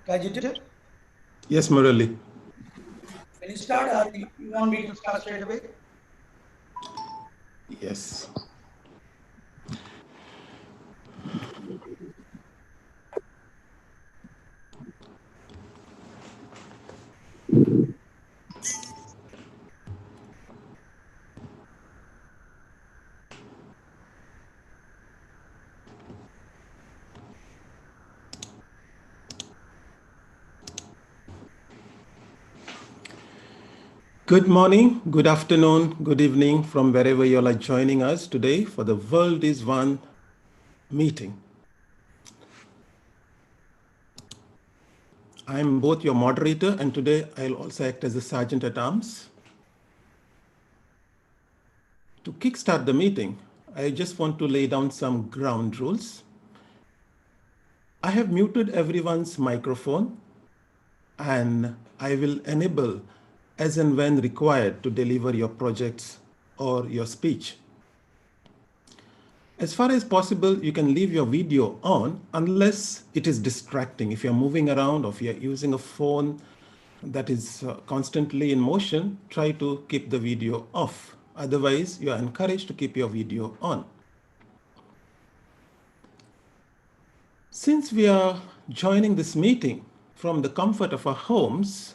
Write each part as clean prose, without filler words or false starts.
CAJETAN? Yes, Murali. Will you start or you want me to start straight away? Yes. Good morning, good afternoon, good evening from wherever you all are joining us today for the World is One meeting. I am both your moderator and today I'll also act as a sergeant at arms. To kickstart the meeting, I just want to lay down some ground rules. I have muted everyone's microphone and I will enable as and when required to deliver your projects or your speech. As far as possible, you can leave your video on unless it is distracting. If you're moving around or if you're using a phone that is constantly in motion, try to keep the video off. Otherwise, you are encouraged to keep your video on. Since we are joining this meeting from the comfort of our homes,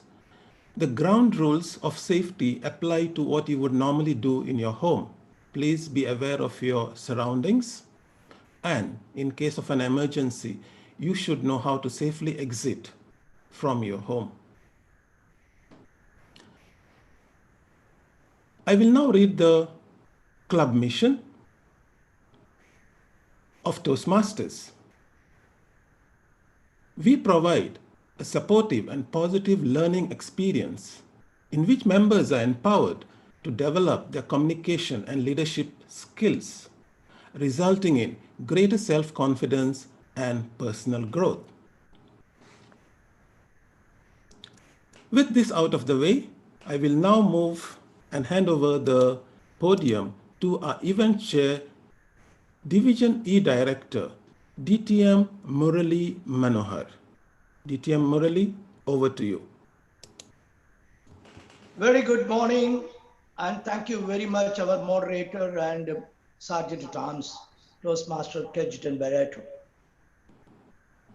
the ground rules of safety apply to what you would normally do in your home. Please be aware of your surroundings, and in case of an emergency, you should know how to safely exit from your home. I will now read the club mission of Toastmasters. We provide a supportive and positive learning experience in which members are empowered to develop their communication and leadership skills, resulting in greater self-confidence and personal growth. With this out of the way, I will now move and hand over the podium to our event chair, Division E Director, DTM Murali Manohar. DTM Murali, over to you. Very good morning, and thank you very much, our moderator and Sergeant at Arms, Toastmaster CAJETAN BARRETTO.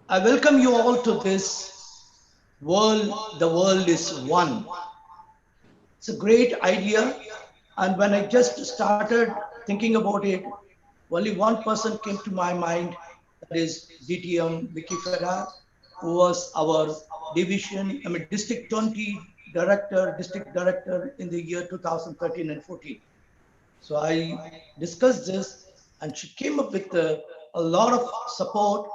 I welcome you all to this world. The world is one. It's a great idea, and when I just started thinking about it, only one person came to my mind, that is DTM Vicky Ferrar, who was our district 20 district director in the year 2013 and 14. So I discussed this and she came up with a lot of support.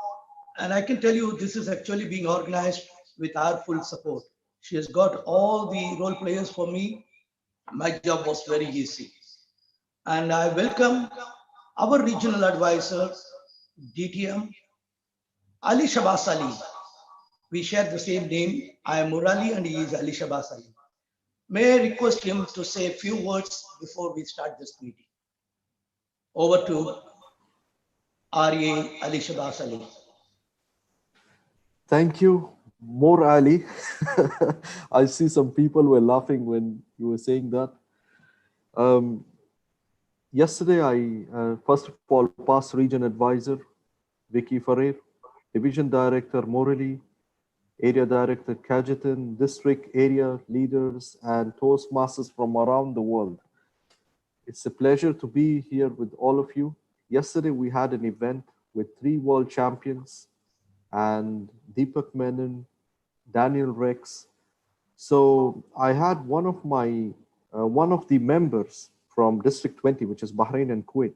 And I can tell you this is actually being organized with our full support. She has got all the role players for me. My job was very easy. And I welcome our regional advisor, DTM, Ali Shabas Ali. We share the same name. I am Murali and he is Ali Shabas Ali. May I request him to say a few words before we start this meeting? Over to RA Ali Shabas Ali. Thank you, more Ali. I see some people were laughing when you were saying that. Yesterday, I first of all past region advisor Vicky Ferrer, division director Morali, area director CAJETAN, district area leaders, and Toastmasters from around the world. It's a pleasure to be here with all of you. Yesterday, we had an event with 3 world champions and Deepak Menon, Daniel Rex. So I had one of the members from District 20, which is Bahrain and Kuwait,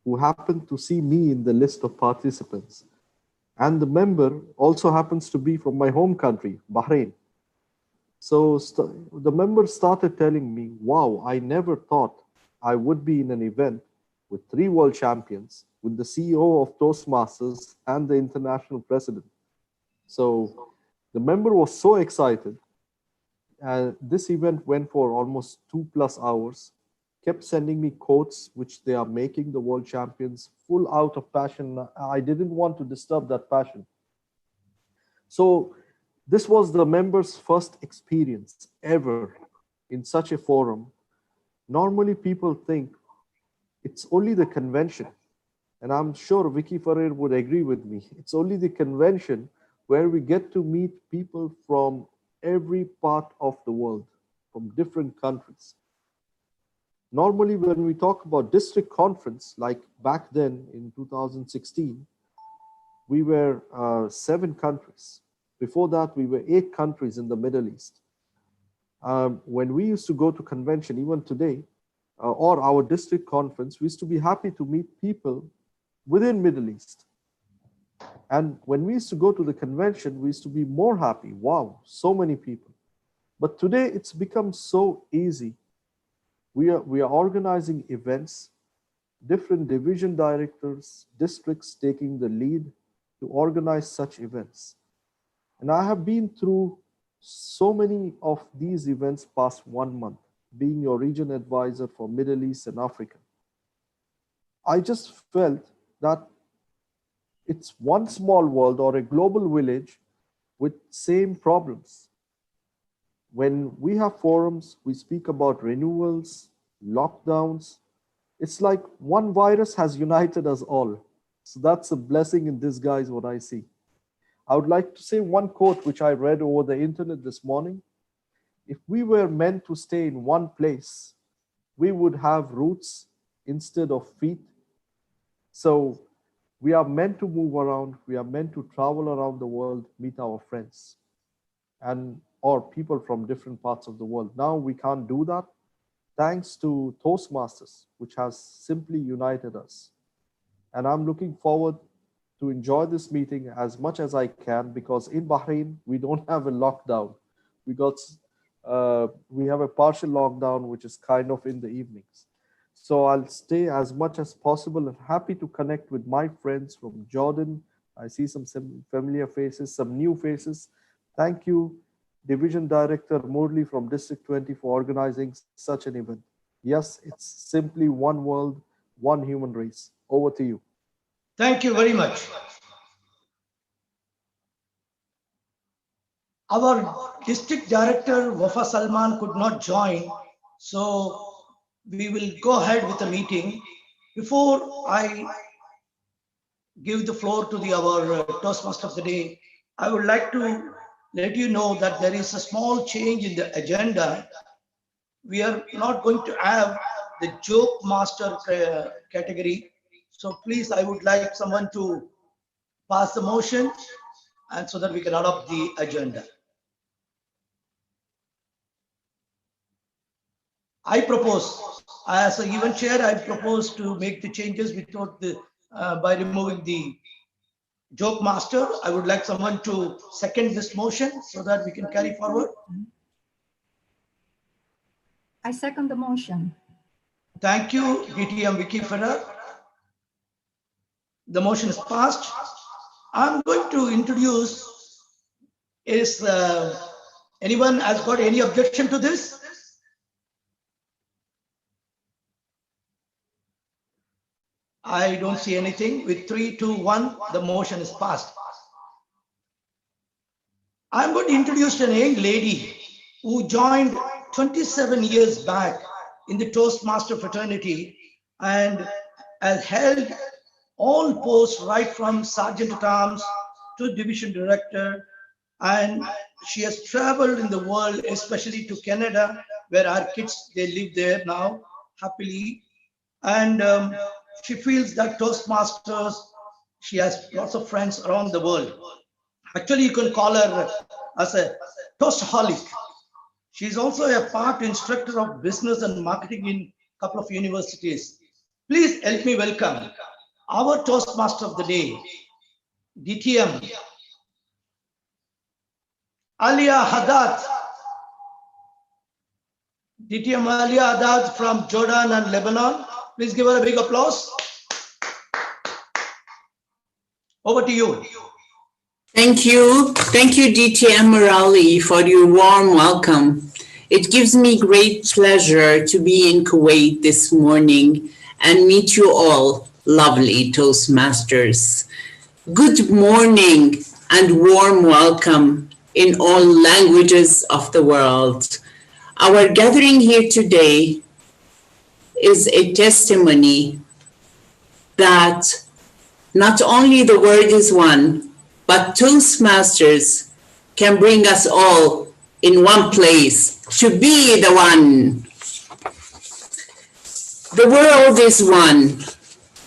who happened to see me in the list of participants. And the member also happens to be from my home country, Bahrain. So the member started telling me, wow, I never thought I would be in an event with 3 world champions, with the CEO of Toastmasters and the international president. So the member was so excited. This event went for almost 2+ hours, kept sending me quotes, which they are making the world champions full out of passion. I didn't want to disturb that passion. So This was the members' first experience ever in such a forum. Normally people think it's only the convention, and I'm sure Vicky Ferrer would agree with me. It's only the convention where we get to meet people from every part of the world, from different countries. Normally, when we talk about district conference, like back then in 2016, we were 7 countries. Before that, we were 8 countries in the Middle East. When we used to go to convention, even today, or our district conference, we used to be happy to meet people within Middle East. And when we used to go to the convention, we used to be more happy. Wow, so many people. But today it's become so easy. We are organizing events, different division directors, districts taking the lead to organize such events. And I have been through so many of these events past 1 month, being your region advisor for Middle East and Africa. I just felt that it's one small world or a global village with same problems. When we have forums, we speak about renewals, lockdowns. It's like one virus has united us all. So that's a blessing in disguise, what I see. I would like to say one quote which I read over the internet this morning. If we were meant to stay in one place, we would have roots instead of feet. So we are meant to move around. We are meant to travel around the world, meet our friends or people from different parts of the world. Now we can't do that thanks to Toastmasters, which has simply united us. And I'm looking forward to enjoy this meeting as much as I can, because in Bahrain, we don't have a lockdown. We have a partial lockdown, which is kind of in the evenings. So I'll stay as much as possible and happy to connect with my friends from Jordan. I see some familiar faces, some new faces. Thank you, Division Director Murli from District 20 for organizing such an event. Yes, it's simply one world, one human race. Over to you. Thank you very much. Our District Director, Wafa Salman, could not join, so we will go ahead with the meeting. Before I give the floor to our Toastmaster of the day, I would like to let you know that there is a small change in the agenda. We are not going to have the joke master category. So please, I would like someone to pass the motion, and so that we can adopt the agenda. I propose, as an event chair, I propose to make the changes without by removing the joke master. I would like someone to second this motion so that we can carry forward. I second the motion. Thank you, DTM Vicky Ferrer. The motion is passed. I'm going to introduce, anyone has got any objection to this? I don't see anything. With 3, 2, 1, the motion is passed. I'm going to introduce a young lady who joined 27 years back in the Toastmaster fraternity and has held all posts right from Sergeant at Arms to Division Director, and she has traveled in the world, especially to Canada, where our kids, they live there now happily. And she feels that Toastmasters, she has lots of friends around the world. Actually, you can call her as a Toastaholic. She's also a part instructor of business and marketing in a couple of universities. Please help me welcome our Toastmaster of the day, DTM ALIA HADDAD. DTM ALIA HADDAD from Jordan and Lebanon. Please give her a big applause. Over to you. Thank you. Thank you, DTM Murali, for your warm welcome. It gives me great pleasure to be in Kuwait this morning and meet you all, lovely Toastmasters. Good morning and warm welcome. in all languages of the world. Our gathering here today is a testimony that not only the word is one, but Toastmasters can bring us all in one place to be the one. The world is one.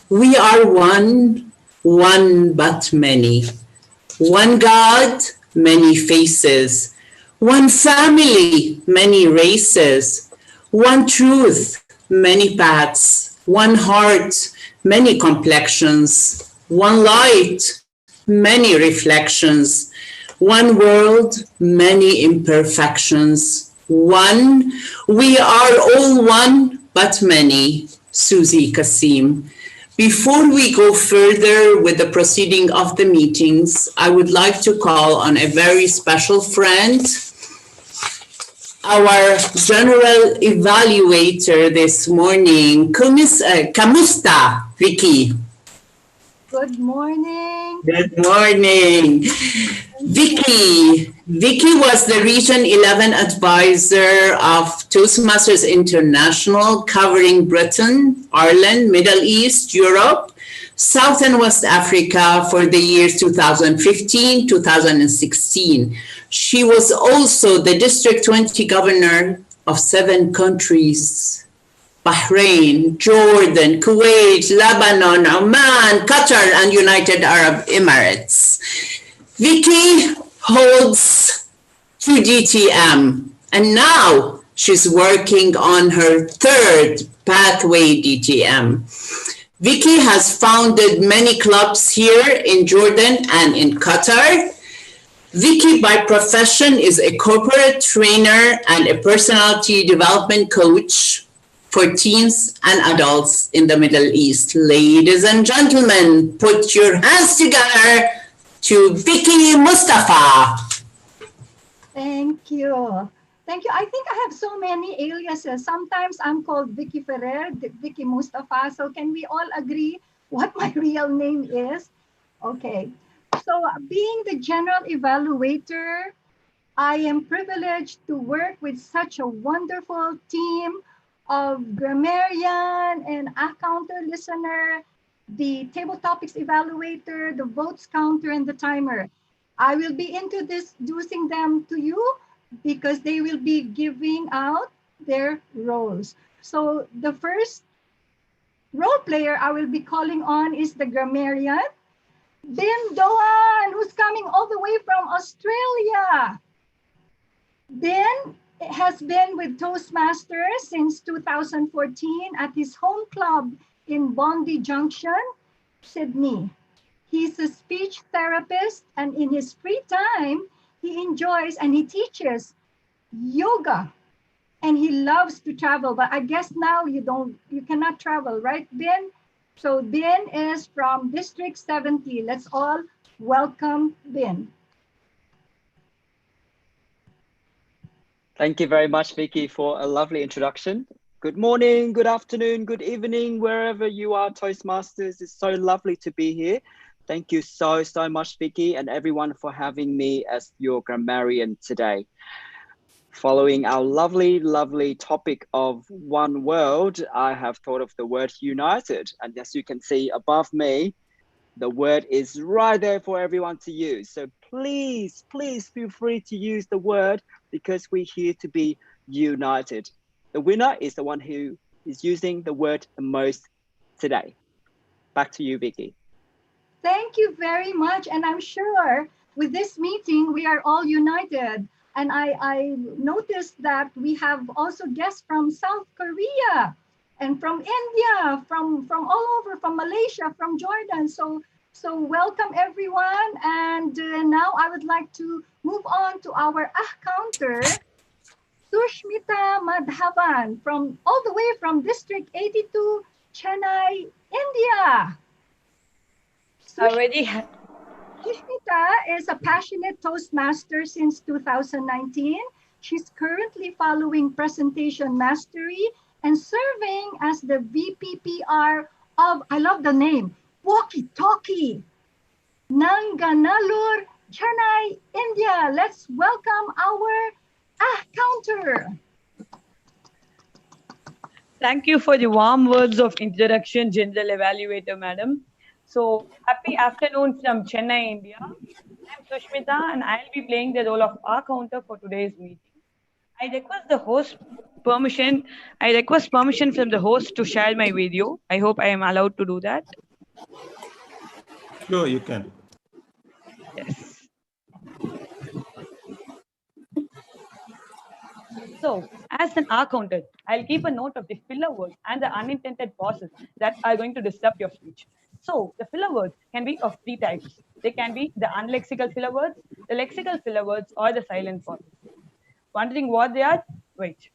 We are one, one but many. One God, many faces. One family, many races. One truth, many paths. One heart, many complexions. One light, many reflections. One world, many imperfections. One, we are all one but many. Susie Kasim. Before we go further with the proceeding of the meetings, I would like to call on a very special friend, our general evaluator this morning, Kamusta, Vicky. Good morning. Good morning. Vicky was the Region 11 advisor of Toastmasters International, covering Britain, Ireland, Middle East, Europe, South and West Africa for the years 2015, 2016. She was also the District 20 governor of 7 countries: Bahrain, Jordan, Kuwait, Lebanon, Oman, Qatar, and United Arab Emirates. Vicky holds 2 DTM, and now she's working on her 3rd Pathway DTM. Vicky has founded many clubs here in Jordan and in Qatar. Vicky, by profession, is a corporate trainer and a personality development coach for teens and adults in the Middle East. Ladies and gentlemen, put your hands together to Vicky Mustafa. Thank you. Thank you. I think I have so many aliases. Sometimes I'm called Vicky Ferrer, Vicky Mustafa. So can we all agree what my real name is? Okay. So being the general evaluator, I am privileged to work with such a wonderful team of grammarian and counter listener, the table topics evaluator, the votes counter, and the timer. I will be introducing them to you because they will be giving out their roles. So the first role player I will be calling on is the grammarian, Bin Doan, who's coming all the way from Australia. Bin has been with Toastmasters since 2014 at his home club in Bondi Junction, Sydney. He's a speech therapist, and in his free time, he enjoys and he teaches yoga, and he loves to travel. But I guess now you cannot travel, right, Bin? So Bin is from District 70. Let's all welcome Bin. Thank you very much, Vicky, for a lovely introduction. Good morning, good afternoon, good evening, wherever you are, Toastmasters. It's so lovely to be here. Thank you so much, Vicky, and everyone for having me as your grammarian today. Following our lovely topic of one world, I have thought of the word united. And as you can see above me, the word is right there for everyone to use. So please feel free to use the word because we're here to be united. The winner is the one who is using the word the most today. Back to you, Vicky. Thank you very much. And I'm sure with this meeting, we are all united. And I noticed that we have also guests from South Korea and from India, from all over, from Malaysia, from Jordan. So welcome everyone. And now I would like to move on to our counter, Sushmita Madhavan, from all the way from District 82, Chennai, India. Sushmita is a passionate Toastmaster since 2019. She's currently following presentation mastery and serving as the VPPR of, I love the name, Walkie Talkie, Nanganallur Chennai, India. Let's welcome our counter. Thank you for the warm words of introduction, General Evaluator, Madam. So, happy afternoon from Chennai, India. I'm Sushmita and I'll be playing the role of our counter for today's meeting. I request permission from the host to share my video. I hope I am allowed to do that. Sure, you can. Yes. So, as an R counter, I'll keep a note of the filler words and the unintended pauses that are going to disrupt your speech. So, the filler words can be of three types. They can be the unlexical filler words, the lexical filler words, or the silent pauses. Wondering what they are? Wait.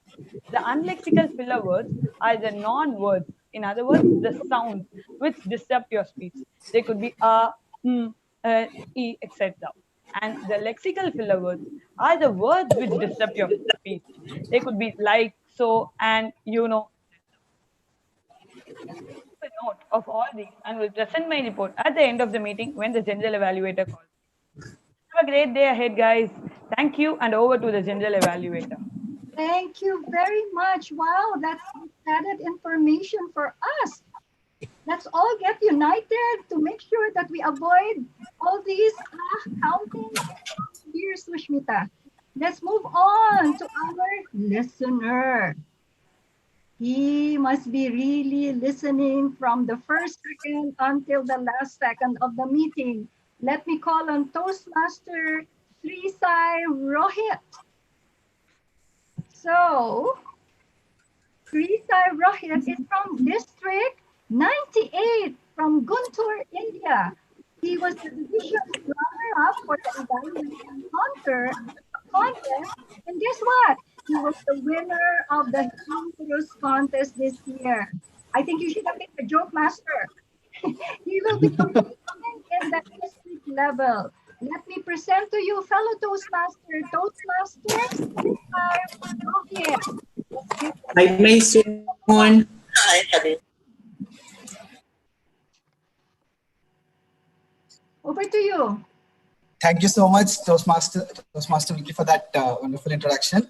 The unlexical filler words are the non-words. In other words, the sounds which disrupt your speech. They could be e, etc. And the lexical filler words are the words which disrupt your speech. They could be like, so, and, you know. Keep a note of all these and will present my report at the end of the meeting when the general evaluator calls. Have a great day ahead, guys. Thank you, and over to the general evaluator. Thank you very much. Wow, that's added information for us. Let's all get united to make sure that we avoid all these counting here, Sushmita. Let's move on to our listener. He must be really listening from the first second until the last second of the meeting. Let me call on Toastmaster Srisai Rohit. So, Srisai Rohit is from District 98 from Guntur, India. He was the division runner-up for the evaluation contest, and guess what? He was the winner of the Humorous contest this year. I think you should have been the joke master. He will be competing in the district level. Let me present to you fellow Toastmaster, Hi, may someone. Hi, Habib. Over to you. Thank you so much, Toastmaster Vicky, for that wonderful introduction.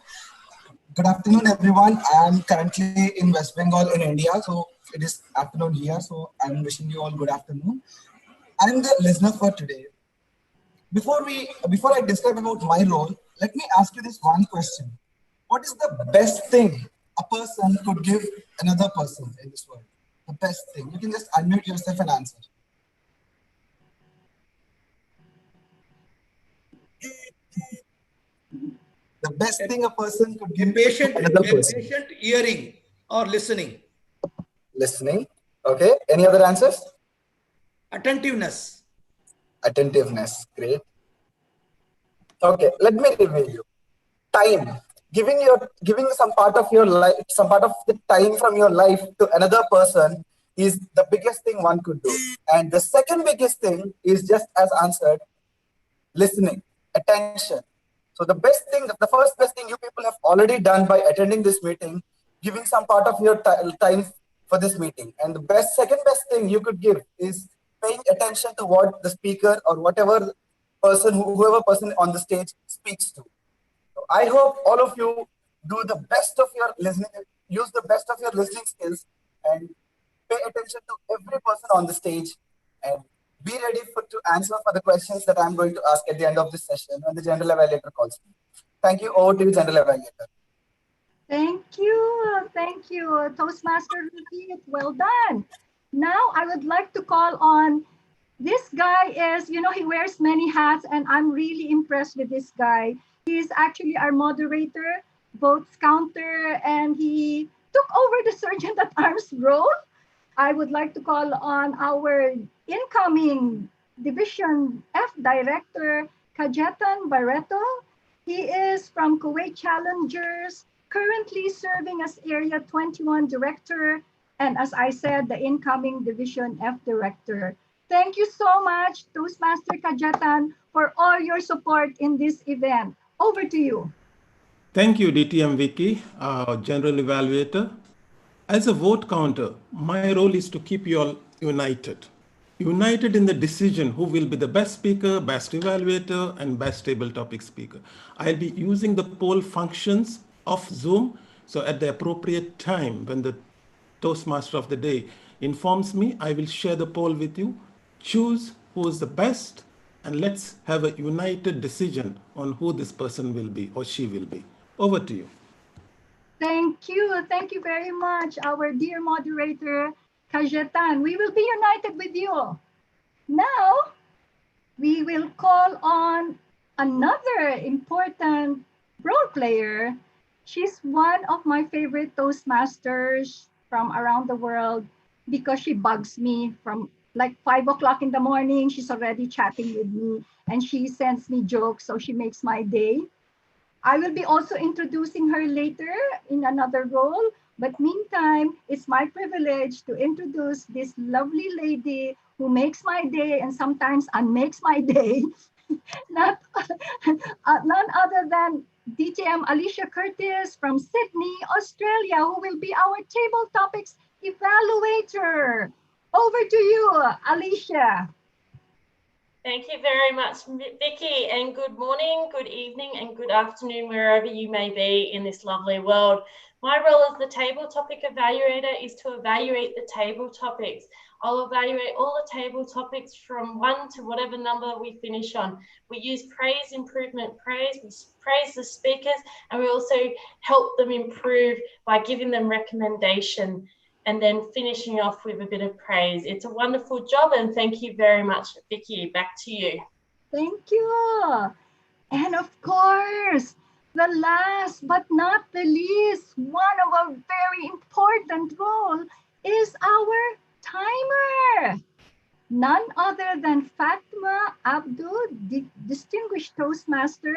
Good afternoon, everyone. I am currently in West Bengal in India, so it is afternoon here. So I'm wishing you all good afternoon. I am the listener for today. Before I describe about my role, let me ask you this one question. What is the best thing a person could give another person in this world? The best thing. You can just unmute yourself and answer. The best thing a person could give another person. Patient hearing or listening. Listening. Okay. Any other answers? Attentiveness. Attentiveness. Great. Okay. Let me review you. Time. Giving some part of your life, some part of the time from your life to another person is the biggest thing one could do. And the second biggest thing is just as answered, listening, attention. So the first best thing you people have already done by attending this meeting, giving some part of your time for this meeting. And the second best thing you could give is paying attention to what the speaker or whoever person on the stage speaks to. So I hope all of you do the best of your listening, use the best of your listening skills and pay attention to every person on the stage and be ready to answer for the questions that I'm going to ask at the end of this session when the General Evaluator calls me. Thank you. Over to you, General Evaluator. Thank you, Toastmaster Ricky. Well done. Now I would like to call on, this guy is, he wears many hats and I'm really impressed with this guy. He is actually our moderator, votes counter, and he took over the Sergeant at Arms role. I would like to call on our incoming Division F Director, CAJETAN BARRETTO. He is from Kuwait Challengers, currently serving as Area 21 Director, and as I said, the incoming Division F Director. Thank you so much, Toastmaster CAJETAN, for all your support in this event. Over to you. Thank you, DTM Vicky, General Evaluator. As a vote counter, my role is to keep you all united. united in the decision who will be the best speaker, best evaluator, and best table topic speaker. I'll be using the poll functions of Zoom. So at the appropriate time, when the Toastmaster of the day informs me, I will share the poll with you. Choose who is the best, and let's have a united decision on who this person will be or she will be. Over to you. Thank you. Thank you very much, our dear moderator, CAJETAN. We will be united with you. Now, we will call on another important role player. She's one of my favorite Toastmasters from around the world because she bugs me from like 5 o'clock in the morning. She's already chatting with me and she sends me jokes, so she makes my day. I will be also introducing her later in another role, but meantime, it's my privilege to introduce this lovely lady who makes my day and sometimes unmakes my day. None other than DTM Alicia Curtis from Sydney, Australia, who will be our table topics evaluator. Over to you, Alicia. Thank you very much, Vicky, and good morning, good evening, and good afternoon, wherever you may be in this lovely world. My role as the table topic evaluator is to evaluate the table topics. I'll evaluate all the table topics from 1 to whatever number we finish on. We use praise, improvement, praise. We praise the speakers, and we also help them improve by giving them recommendation and then finishing off with a bit of praise. It's a wonderful job, and thank you very much, Vicky. Back to you. Thank you. And of course, the last but not the least, one of our very important role is our timer. None other than FATMA ABDO, Distinguished Toastmaster.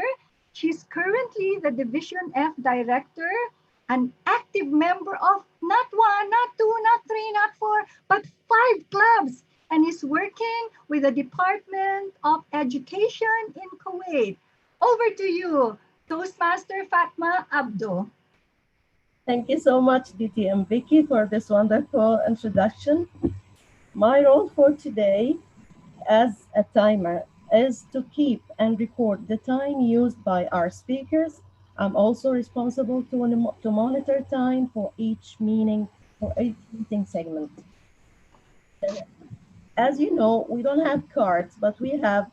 She's currently the Division F Director, an active member of not 1, not 2, not 3, not 4, but 5 clubs, and is working with the Department of Education in Kuwait. Over to you, Toastmaster FATMA ABDO. Thank you so much, DTM Vicky, for this wonderful introduction. My role for today as a timer is to keep and record the time used by our speakers. I'm also responsible to monitor time for each meeting segment. As you know, we don't have cards, but we have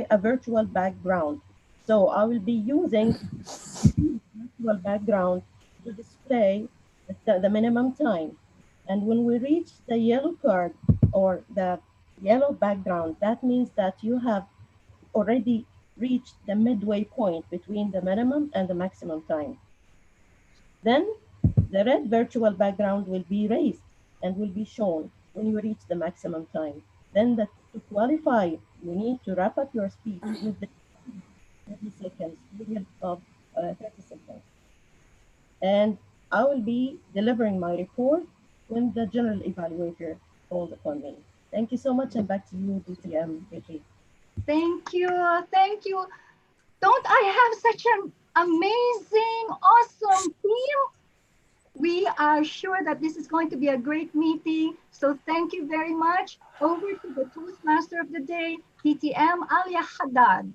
a virtual background. So I will be using virtual background to display the minimum time. And when we reach the yellow card or the yellow background, that means that you have already reached the midway point between the minimum and the maximum time. Then the red virtual background will be raised and will be shown when you reach the maximum time. Then to qualify, you need to wrap up your speech with the 30 seconds, period of 30 seconds. And I will be delivering my report when the general evaluator calls upon me. Thank you so much, and back to you, DTM Vicky. Thank you, thank you. Don't I have such an amazing, awesome team? We are sure that this is going to be a great meeting. So thank you very much. Over to the Toastmaster of the day, DTM ALIA HADDAD.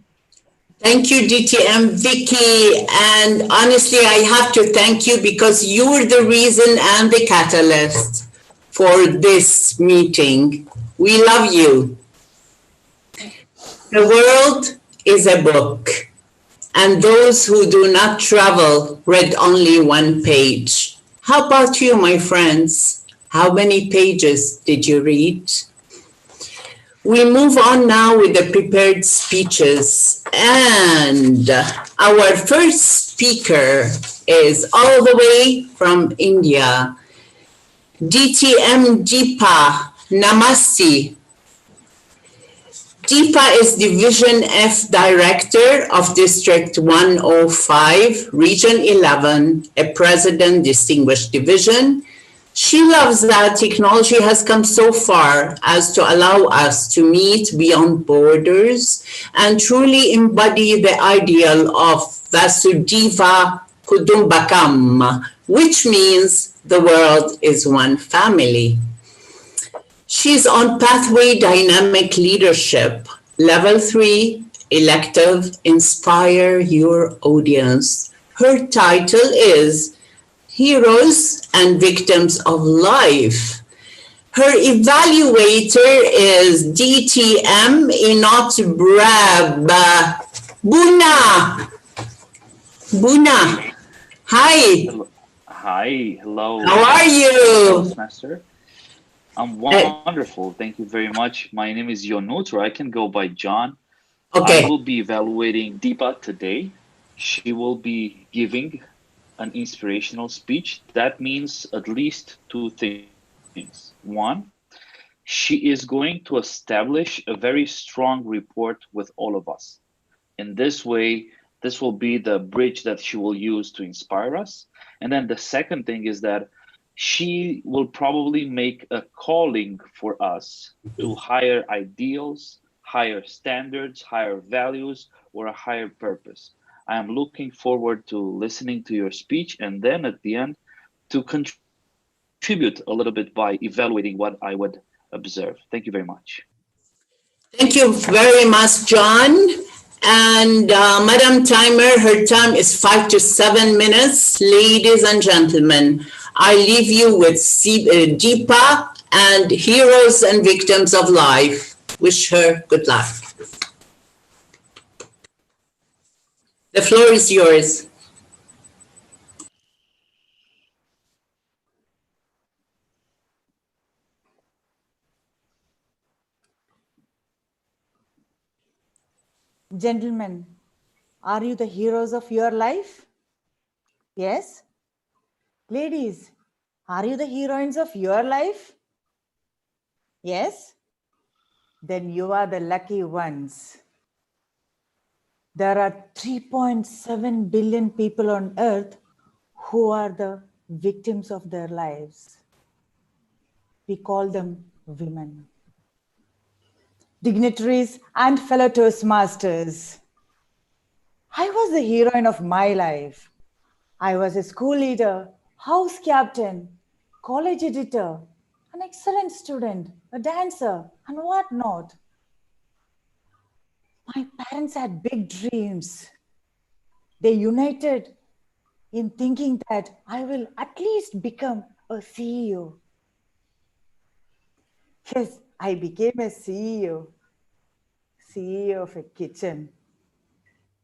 Thank you, DTM Vicky. And honestly, I have to thank you because you're the reason and the catalyst for this meeting. We love you. The world is a book, and those who do not travel read only one page. How about you, my friends? How many pages did you read? We move on now with the prepared speeches, and our first speaker is all the way from India. DTM DEEPA, Namaste. DEEPA is Division F Director of District 105, Region 11, a President Distinguished Division. She loves that technology has come so far as to allow us to meet beyond borders and truly embody the ideal of Vasudhaiva Kutumbakam, which means the world is one family. She's on Pathway Dynamic Leadership, Level 3, Elective, Inspire Your Audience. Her title is Heroes and Victims of Life. Her evaluator is DTM Inot Brab. Buna. Hi. Hello. Hi. Hello. How are you? Toastmaster. I'm wonderful. Thank you very much. My name is Yonut, or I can go by John. Okay. I will be evaluating DEEPA today. She will be giving an inspirational speech. That means at least two things. One, she is going to establish a very strong rapport with all of us. In this way, this will be the bridge that she will use to inspire us. And then the second thing is that she will probably make a calling for us to higher ideals, higher standards, higher values, or a higher purpose. I am looking forward to listening to your speech, and then at the end to contribute a little bit by evaluating what I would observe. Thank you very much. Thank you very much, John. And Madam Timer, her time is 5 to 7 minutes. Ladies and gentlemen, I leave you with DEEPA and Heroes and Victims of Life. Wish her good luck. The floor is yours. Gentlemen, are you the heroes of your life? Yes? Ladies, are you the heroines of your life? Yes? Then you are the lucky ones. There are 3.7 billion people on earth who are the victims of their lives. We call them women. Dignitaries and fellow Toastmasters, I was the heroine of my life. I was a school leader, house captain, college editor, an excellent student, a dancer, and whatnot. My parents had big dreams. They united in thinking that I will at least become a CEO. Yes, I became a CEO of a kitchen,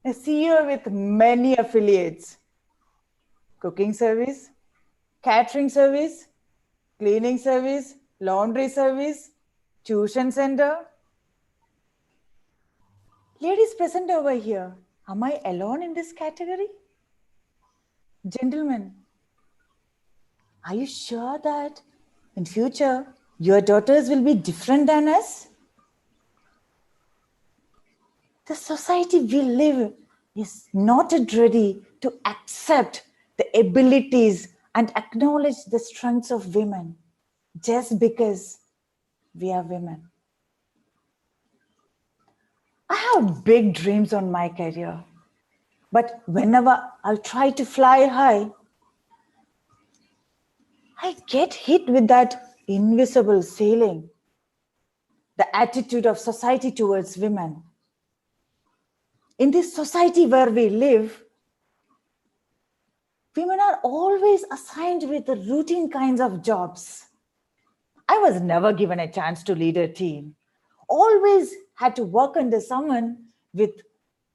a CEO with many affiliates, cooking service, catering service, cleaning service, laundry service, tuition center. Ladies present over here, am I alone in this category? Gentlemen, are you sure that in future your daughters will be different than us? The society we live is not ready to accept the abilities and acknowledge the strengths of women just because we are women. I have big dreams on my career, but whenever I'll try to fly high, I get hit with that invisible ceiling, the attitude of society towards women. In this society where we live, women are always assigned with the routine kinds of jobs. I was never given a chance to lead a team. Always had to work under someone with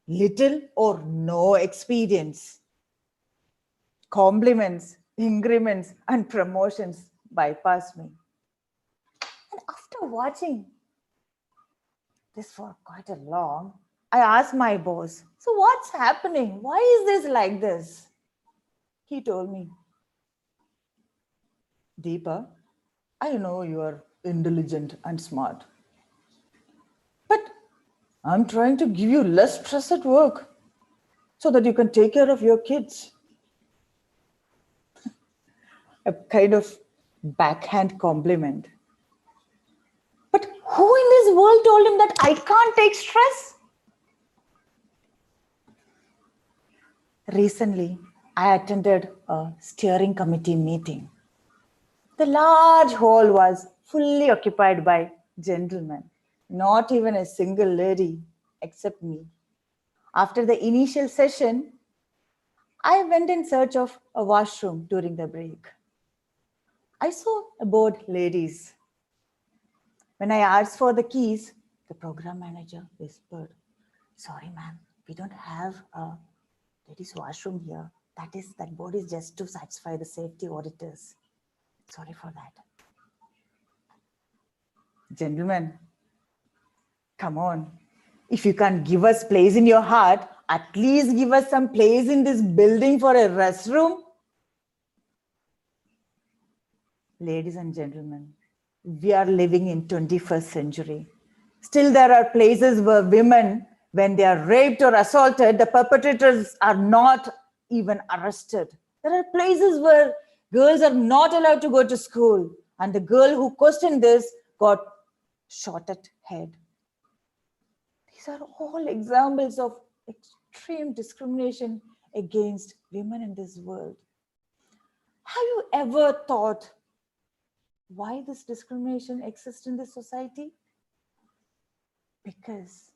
little or no experience. Compliments, increments, and promotions bypassed me. And after watching this for quite a long, I asked my boss, so what's happening? Why is this like this? He told me, Deepa, I know you are intelligent and smart, but I'm trying to give you less stress at work so that you can take care of your kids. A kind of backhand compliment. But who in this world told him that I can't take stress? Recently, I attended a steering committee meeting. The large hall was fully occupied by gentlemen. Not even a single lady except me. After the initial session, I went in search of a washroom during the break. I saw about ladies. When I asked for the keys, the program manager whispered, "Sorry, ma'am, we don't have a ladies' washroom here. That board is just to satisfy the safety auditors. Sorry for that." Gentlemen, come on. If you can't give us place in your heart, at least give us some place in this building for a restroom. Ladies and gentlemen, we are living in 21st century. Still, there are places where women, when they are raped or assaulted, the perpetrators are not even arrested. There are places where girls are not allowed to go to school, and the girl who questioned this got shot at head. These are all examples of extreme discrimination against women in this world. Have you ever thought why this discrimination exists in this society? Because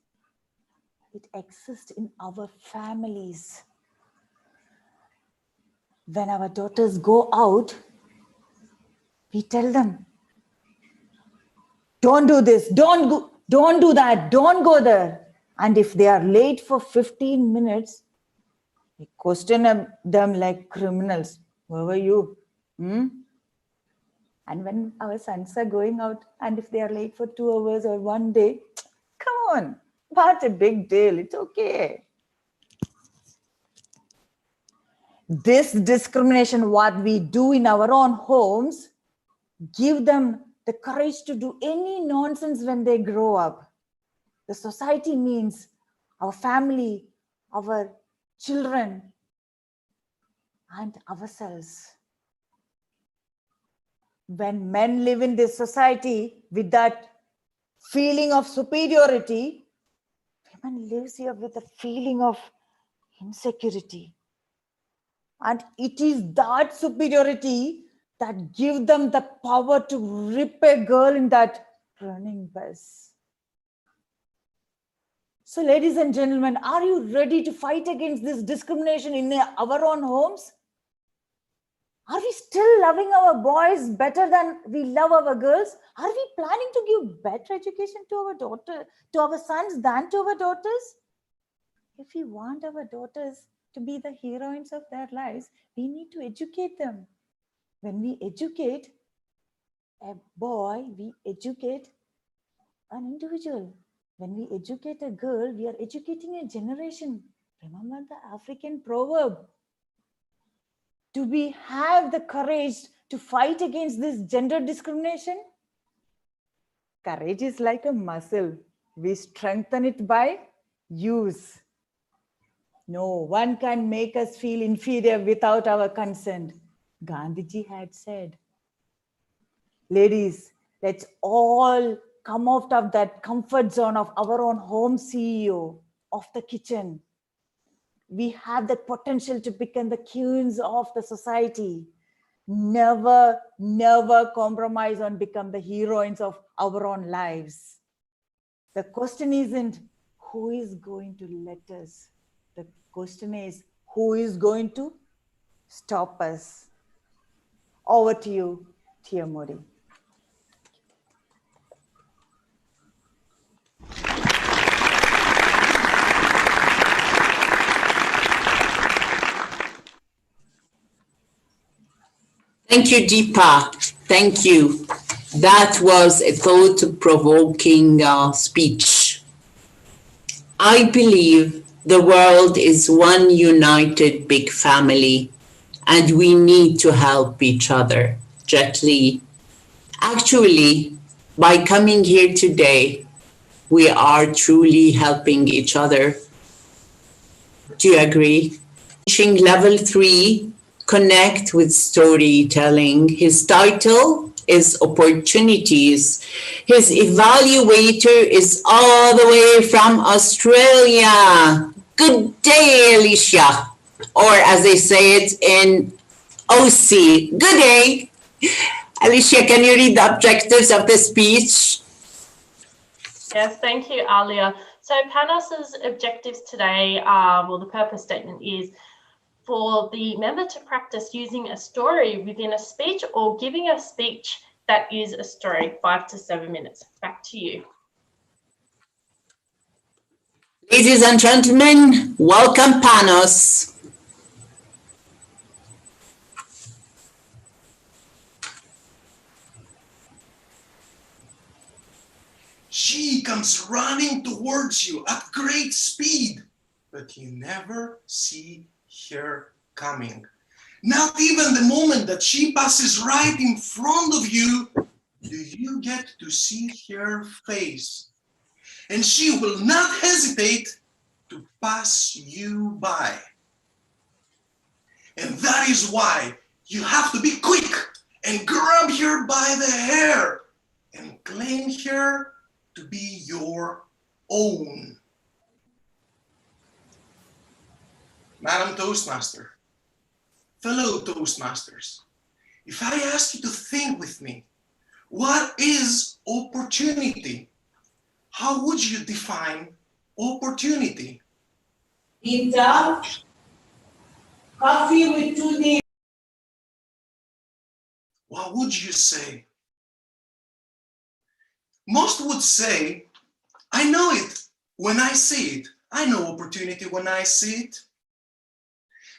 it exists in our families. When our daughters go out, we tell them, don't do this, don't do that, don't go there. And if they are late for 15 minutes, we question them like criminals. Where were you? And when our sons are going out, and if they are late for 2 hours or 1 day, come on, what a big deal, it's okay. This discrimination, what we do in our own homes, give them the courage to do any nonsense when they grow up. The society means our family, our children, and ourselves. When men live in this society with that feeling of superiority, women live here with a feeling of insecurity. And it is that superiority that gives them the power to rip a girl in that running bus. So, ladies and gentlemen, are you ready to fight against this discrimination in our own homes? Are we still loving our boys better than we love our girls? Are we planning to give better education to our sons than to our daughters? If we want our daughters to be the heroines of their lives, we need to educate them. When we educate a boy, we educate an individual. When we educate a girl, we are educating a generation. Remember the African proverb. Do we have the courage to fight against this gender discrimination? Courage is like a muscle. We strengthen it by use. No one can make us feel inferior without our consent, Gandhiji had said. Ladies, let's all come out of that comfort zone of our own home CEO, of the kitchen. We have the potential to become the queens of the society. Never, never compromise on become the heroines of our own lives. The question isn't who is going to let us. The question is who is going to stop us. Over to you, Tia Modi. Thank you, Deepa. Thank you. That was a thought-provoking speech. I believe the world is one united big family, and we need to help each other. Jet Li. Actually, by coming here today, we are truly helping each other. Do you agree? Teaching level 3. Connect with storytelling. His title is Opportunities. His evaluator is all the way from Australia. Good day, Alicia. Or as they say it in OC, good day. Alicia, can you read the objectives of the speech? Yes, thank you, Alia. So Panos's objectives today are, well, the purpose statement is for the member to practice using a story within a speech or giving a speech that is a story, 5 to 7 minutes. Back to you. Ladies and gentlemen, welcome Panos. She comes running towards you at great speed, but you never see her coming. Not even the moment that she passes right in front of you, do you get to see her face. And she will not hesitate to pass you by. And that is why you have to be quick and grab her by the hair and claim her to be your own. Madam Toastmaster, fellow Toastmasters, if I ask you to think with me, what is opportunity? How would you define opportunity? Pizza, coffee with 2 days. What would you say? Most would say, I know it when I see it. I know opportunity when I see it.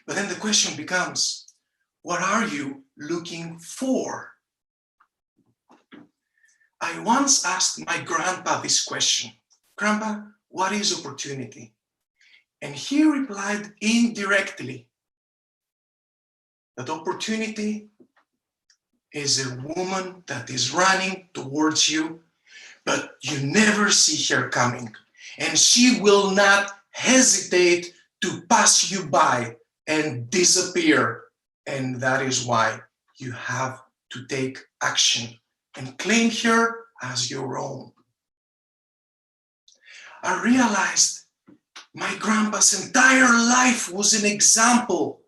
But then the question becomes, what are you looking for? I once asked my grandpa this question, Grandpa, what is opportunity? And he replied indirectly that opportunity is a woman that is running towards you, but you never see her coming. And she will not hesitate to pass you by and disappear. And that is why you have to take action and claim her as your own. I realized my grandpa's entire life was an example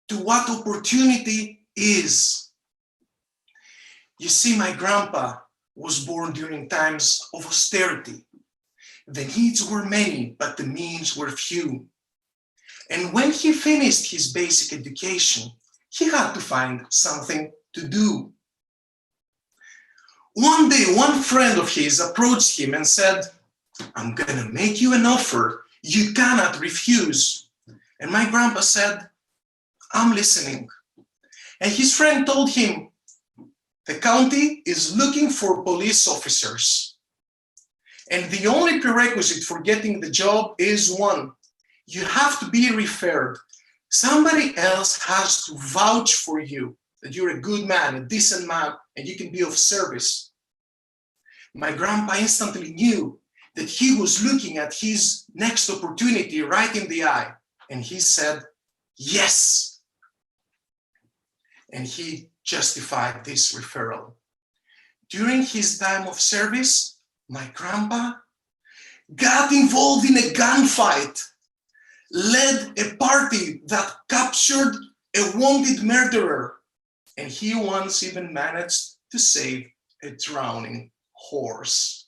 to what opportunity is. You see, my grandpa was born during times of austerity. The needs were many, but the means were few. And when he finished his basic education, he had to find something to do. One day, one friend of his approached him and said, I'm gonna make you an offer you cannot refuse. And my grandpa said, I'm listening. And his friend told him, the county is looking for police officers. And the only prerequisite for getting the job is one. You have to be referred. Somebody else has to vouch for you that you're a good man, a decent man, and you can be of service. My grandpa instantly knew that he was looking at his next opportunity right in the eye. And he said, yes. And he justified this referral. During his time of service, my grandpa got involved in a gunfight, led a party that captured a wanted murderer, and he once even managed to save a drowning horse.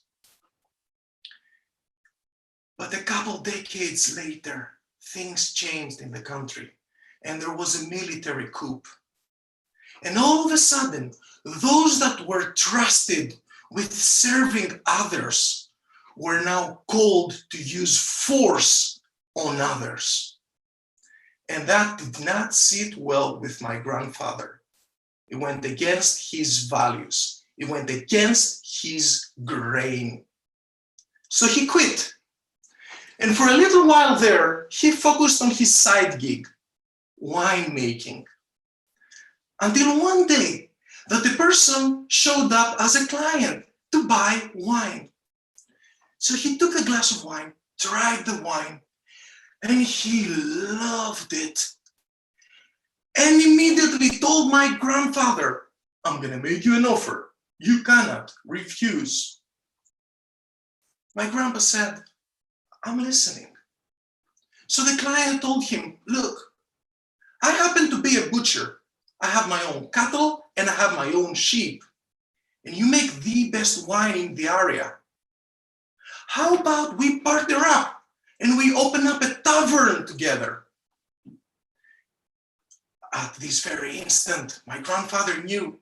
But a couple decades later, things changed in the country, and there was a military coup. And all of a sudden, those that were trusted with serving others were now called to use force on others. And that did not sit well with my grandfather. It went against his values. It went against his grain. So he quit. And for a little while there, he focused on his side gig, winemaking. Until one day that the person showed up as a client to buy wine. So he took a glass of wine, tried the wine, and he loved it. And immediately told my grandfather, I'm gonna make you an offer. You cannot refuse. My grandpa said, I'm listening. So the client told him, look, I happen to be a butcher. I have my own cattle and I have my own sheep. And you make the best wine in the area. How about we partner up and we open up a tavern together? At this very instant, my grandfather knew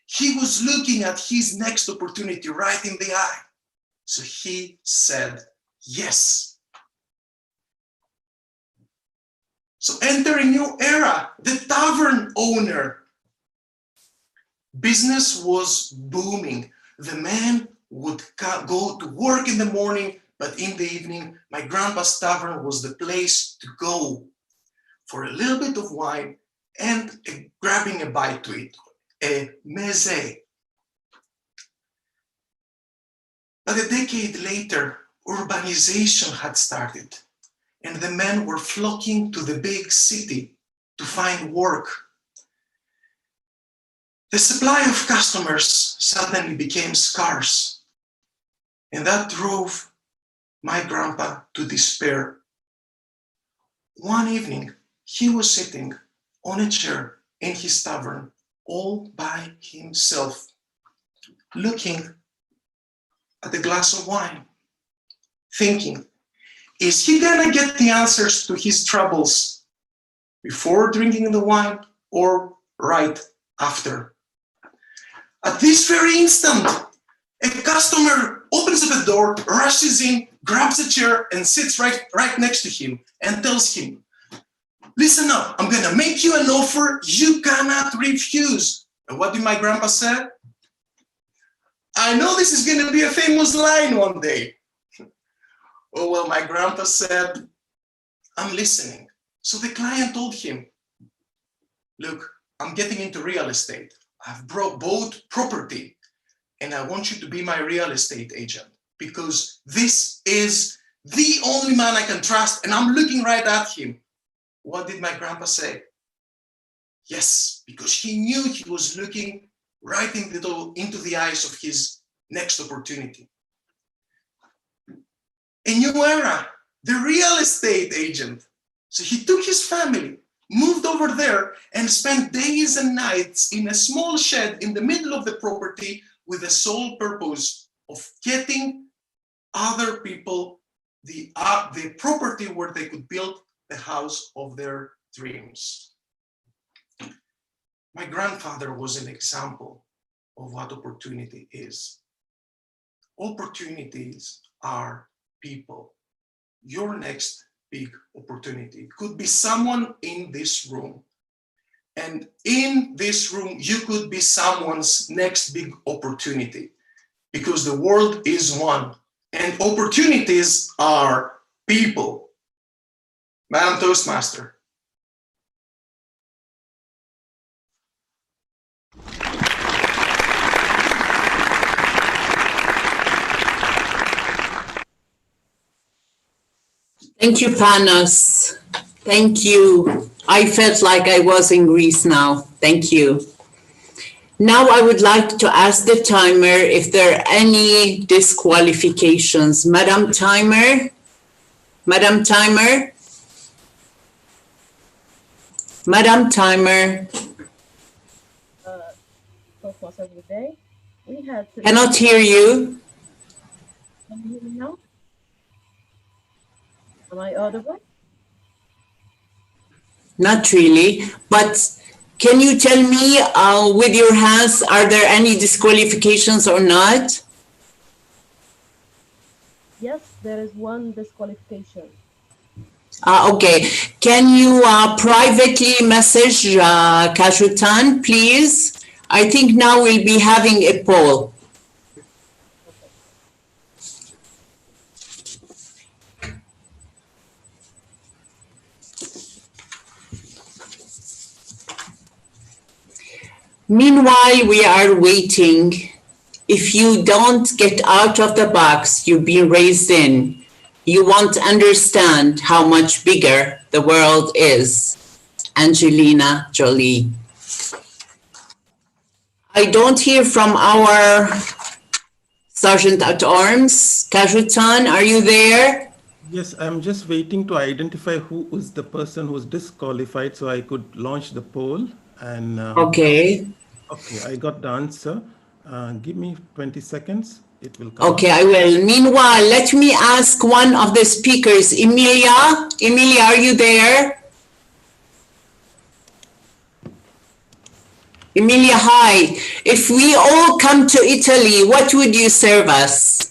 he was looking at his next opportunity right in the eye. So he said, yes. So enter a new era, the tavern owner. Business was booming. The man would go to work in the morning, but in the evening, my grandpa's tavern was the place to go for a little bit of wine and grabbing a bite to it, a meze. But a decade later, urbanization had started, and the men were flocking to the big city to find work. The supply of customers suddenly became scarce, and that drove my grandpa to despair. One evening, he was sitting on a chair in his tavern all by himself, looking at a glass of wine, thinking, is he gonna get the answers to his troubles before drinking the wine or right after? At this very instant, a customer opens up a door, rushes in, grabs a chair and sits right next to him and tells him, listen up, I'm gonna make you an offer you cannot refuse. And what did my grandpa say? I know this is gonna be a famous line one day. Oh, well, my grandpa said, I'm listening. So the client told him, look, I'm getting into real estate. I've bought property and I want you to be my real estate agent because this is the only man I can trust and I'm looking right at him. What did my grandpa say? Yes, because he knew he was looking right into the eyes of his next opportunity. A new era, the real estate agent. So he took his family, moved over there and spent days and nights in a small shed in the middle of the property with the sole purpose of getting other people the property where they could build the house of their dreams. My grandfather was an example of what opportunity is. Opportunities are people. Your next big opportunity could be someone in this room. And in this room, you could be someone's next big opportunity because the world is one and opportunities are people. Madam Toastmaster. Thank you, Panos. Thank you. I felt like I was in Greece now. Thank you. Now I would like to ask the timer if there are any disqualifications. Madam Timer? Madam Timer? Madam Timer? Toastmasters every day. We had Cannot hear you. Can you hear me now? Am I audible? Not really, but can you tell me with your hands, are there any disqualifications or not? Yes, there is one disqualification. Okay, can you privately message CAJETAN, please? I think now we'll be having a poll. Meanwhile, we are waiting. If you don't get out of the box you've been raised in, you won't understand how much bigger the world is. Angelina Jolie. I don't hear from our Sergeant at Arms. CAJETAN, are you there? Yes, I'm just waiting to identify who is the person who's disqualified so I could launch the poll. And Okay. okay, I got the answer. Give me 20 seconds. It will come. Okay, I will. Meanwhile, let me ask one of the speakers, Emilia. Emilia, are you there? Emilia, hi. If we all come to Italy, what would you serve us?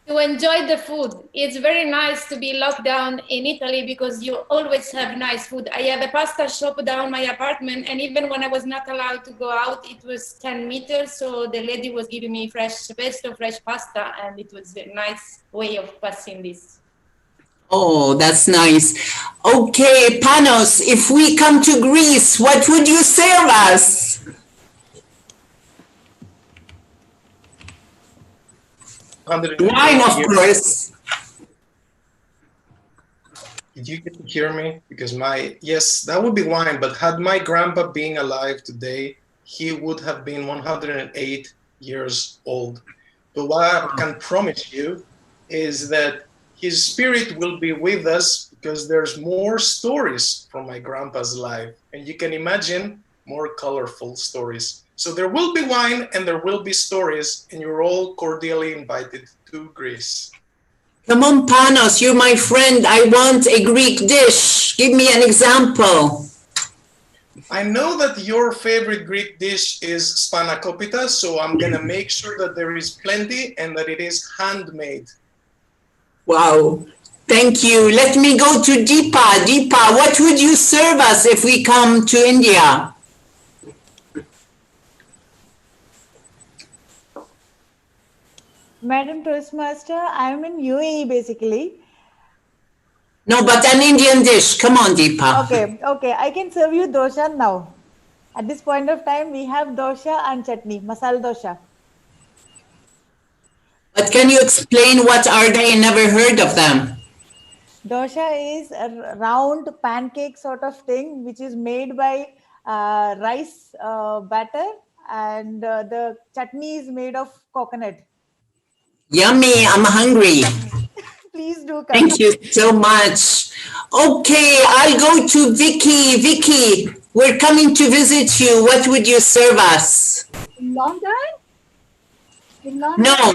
To enjoy the food. It's very nice to be locked down in Italy because you always have nice food. I have a pasta shop down my apartment, and even when I was not allowed to go out, it was 10 meters. So the lady was giving me fresh pesto, fresh pasta, and it was a nice way of passing this. Oh, that's nice. Okay, Panos, if we come to Greece, what would you serve us? Wine, of course. Did you get to hear me? Because yes, that would be wine, but had my grandpa been alive today, he would have been 108 years old. But what I can promise you is that his spirit will be with us because there's more stories from my grandpa's life. And you can imagine more colorful stories. So there will be wine and there will be stories, and you're all cordially invited to Greece. Come on, Panos, you're my friend. I want a Greek dish. Give me an example. I know that your favorite Greek dish is spanakopita, so I'm gonna make sure that there is plenty and that it is handmade. Wow, thank you. Let me go to DEEPA. DEEPA, what would you serve us if we come to India? Madam Toastmaster, I'm in UAE basically. No, but an Indian dish. Come on, DEEPA. Okay, okay. I can serve you dosha now. At this point of time, we have dosha and chutney, masala dosha. But can you explain what are they? Never heard of them. Dosha is a round pancake sort of thing, which is made by rice batter, and the chutney is made of coconut. Yummy, I'm hungry. Please do come. Thank you so much. Okay, I'll go to Vicky. Vicky, we're coming to visit you. What would you serve us? In London? In London? No,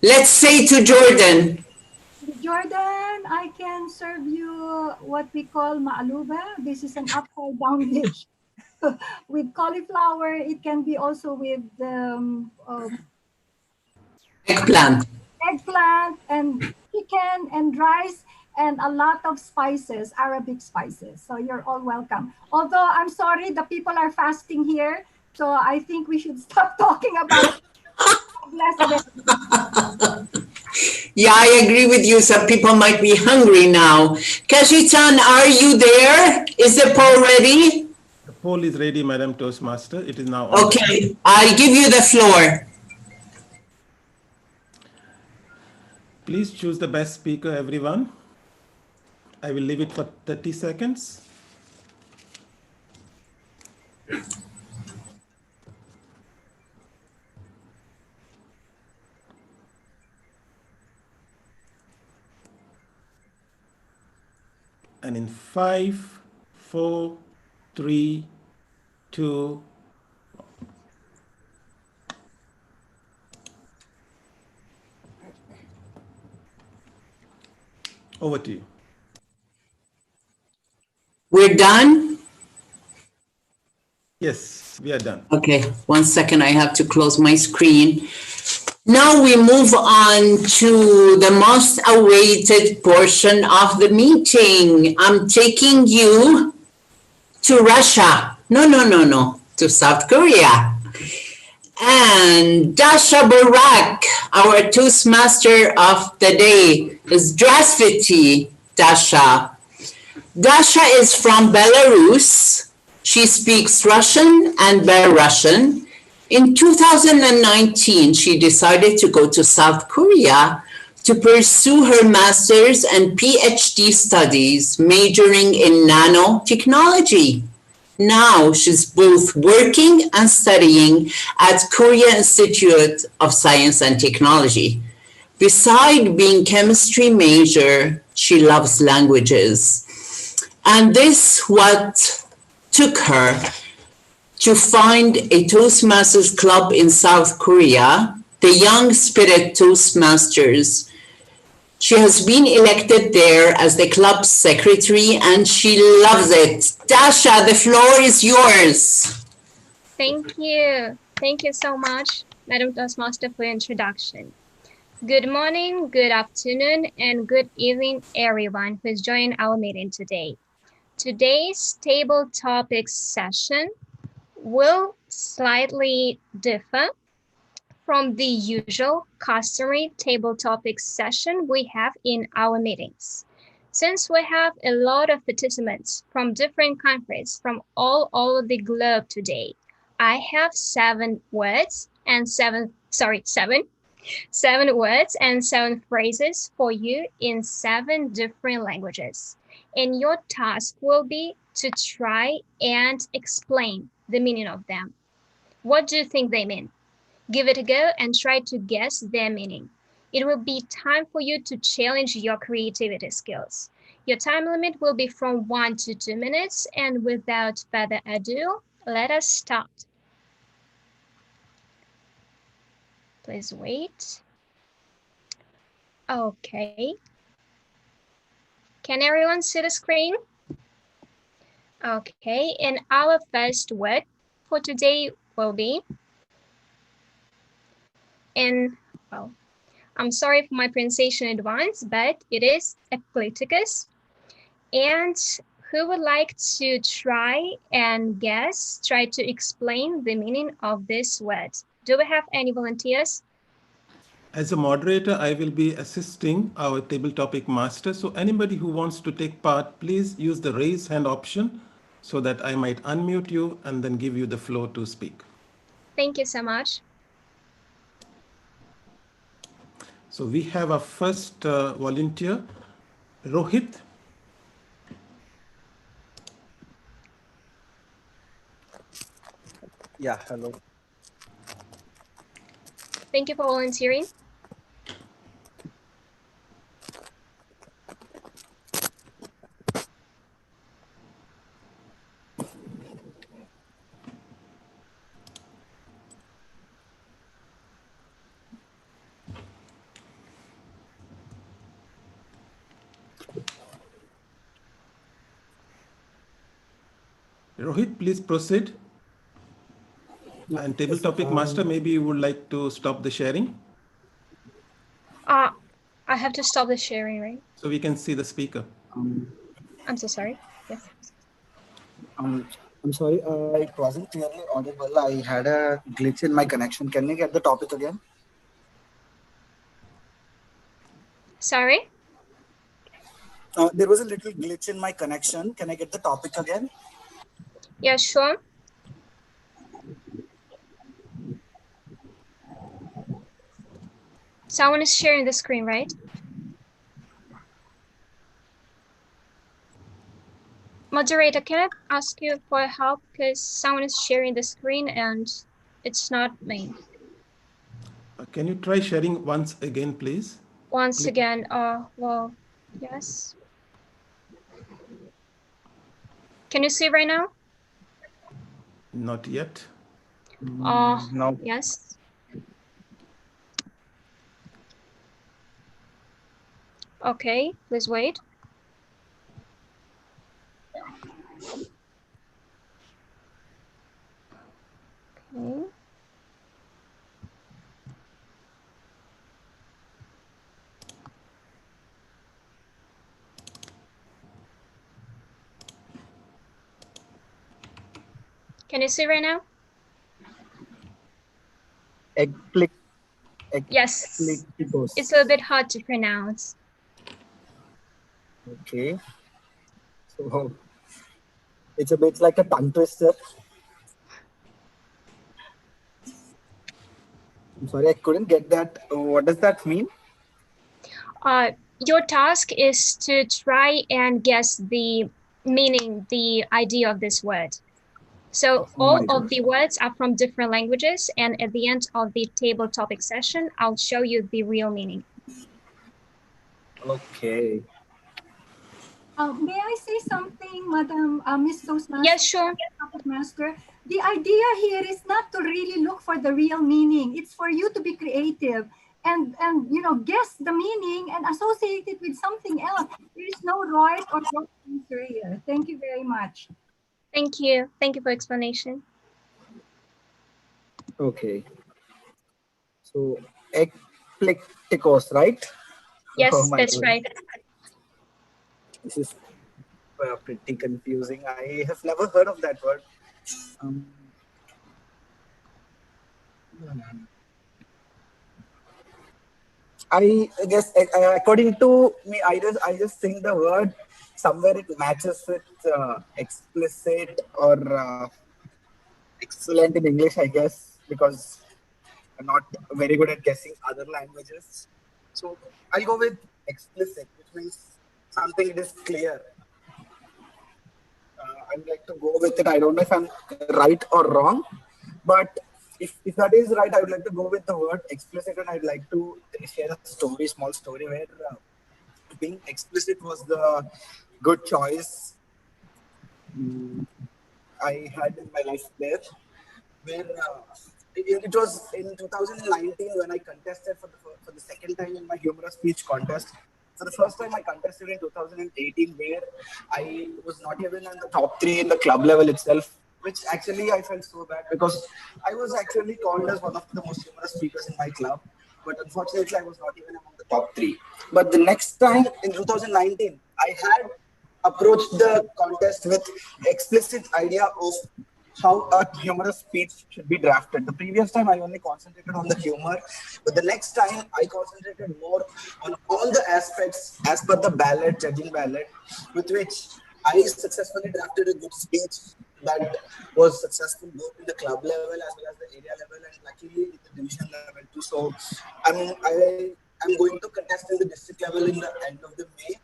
let's say to Jordan. Jordan, I can serve you what we call ma'aluba. This is an upside down dish with cauliflower. It can be also with Eggplant. Eggplant and chicken and rice and a lot of spices, Arabic spices. So you're all welcome. Although I'm sorry, the people are fasting here. So I think we should stop talking about bless them. Yeah, I agree with you. Some people might be hungry now. CAJETAN, are you there? Is the poll ready? The poll is ready, Madam Toastmaster. It is now on. Okay, I'll give you the floor. Please choose the best speaker, everyone. I will leave it for 30 seconds. And in 5, 4, 3, 2, over to you. We're done? Yes, we are done. Okay, 1 second, I have to close my screen. Now we move on to the most awaited portion of the meeting. I'm taking you to Russia. No, to South Korea. And DASHA BURAK, our Toastmaster of the day. Здравствуйте, DASHA. DASHA is from Belarus. She speaks Russian and Belarusian. In 2019, she decided to go to South Korea to pursue her master's and PhD studies, majoring in nanotechnology. Now she's both working and studying at Korea Institute of Science and Technology. Beside being chemistry major, she loves languages. And this what took her to find a Toastmasters club in South Korea, the Young Spirit Toastmasters. She has been elected there as the club secretary and she loves it. Dasha, the floor is yours. Thank you. Thank you so much, Madam Toastmaster, for your introduction. Good morning, good afternoon, and good evening, everyone who is joining our meeting today. Today's table topics session will slightly differ from the usual customary table topics session we have in our meetings. Since we have a lot of participants from different countries from all over the globe today, I have seven words and seven words and 7 phrases for you in 7 different languages. And your task will be to try and explain the meaning of them. What do you think they mean? Give it a go and try to guess their meaning. It will be time for you to challenge your creativity skills. Your time limit will be from 1 to 2 minutes, and without further ado, let us start. Please wait. Okay. Can everyone see the screen? Okay, and our first word for today will be, and well, I'm sorry for my pronunciation in advance, but it is eclecticus. And who would like to try and guess, try to explain the meaning of this word? Do we have any volunteers? As a moderator, I will be assisting our table topic master. So anybody who wants to take part, please use the raise hand option so that I might unmute you and then give you the floor to speak. Thank you so much. So we have our first volunteer, Rohit. Yeah, hello. Thank you for volunteering. Rohit, please proceed. And table topic master, maybe you would like to stop the sharing? I have to stop the sharing, right? So we can see the speaker. I'm so sorry. Yes. I'm sorry, it wasn't clearly audible. I had a glitch in my connection. Can you get the topic again? Sorry? There was a little glitch in my connection. Can I get the topic again? Yeah, sure. Someone is sharing the screen, right? Moderator, can I ask you for help because someone is sharing the screen and it's not me. Can you try sharing once again, please? Once again, well, yes. Can you see right now? Not yet. No. Yes. Okay, please wait. Okay. Can you see right now? Yes. It's a bit hard to pronounce. Okay. So it's a bit like a tongue twister. I'm sorry, I couldn't get that. What does that mean? Your task is to try and guess the meaning, the idea of this word. So all of the words are from different languages, and at the end of the table topic session, I'll show you the real meaning. Okay. May I say something, Madam Miss Toastmaster? Yes, sure. Topic Master. The idea here is not to really look for the real meaning. It's for you to be creative and guess the meaning and associate it with something else. There is no right or wrong answer here. Thank you very much. Thank you. Thank you for explanation. Okay. So ekplektikos, right? Yes, Oh my that's God. right. This is pretty confusing. I have never heard of that word. I guess according to me, I just think the word somewhere it matches with explicit or excellent in English, I guess, because I'm not very good at guessing other languages. So I'll go with explicit, which means something that is clear. I'd like to go with it. I don't know if I'm right or wrong, but if that is right, I would like to go with the word explicit, and I'd like to share a story, small story, where being explicit was the good choice I had in my life there, where it was in 2019 when I contested for the second time in my humorous speech contest. For the first time, I contested in 2018, where I was not even in the top 3 in the club level itself, which actually I felt so bad because I was actually called as one of the most humorous speakers in my club. But unfortunately, I was not even among the top 3. But the next time in 2019, I had approached the contest with explicit idea of how a humorous speech should be drafted. The previous time I only concentrated on the humor, but the next time I concentrated more on all the aspects as per the ballot, judging ballot, with which I successfully drafted a good speech that was successful both in the club level as well as the area level, and luckily in the division level too. So I'm going to contest in the district level in the end of the May.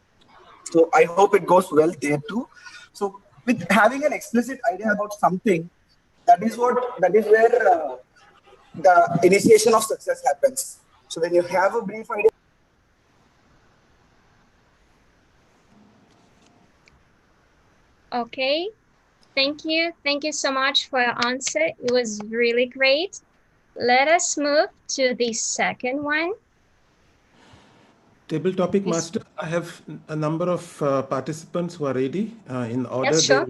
So I hope it goes well there too. So with having an explicit idea about something, that is where the initiation of success happens. So when you have a brief idea. Okay. Thank you. Thank you so much for your answer. It was really great. Let us move to the second one. Table topic master, I have a number of participants who are ready in order. Yes, sure.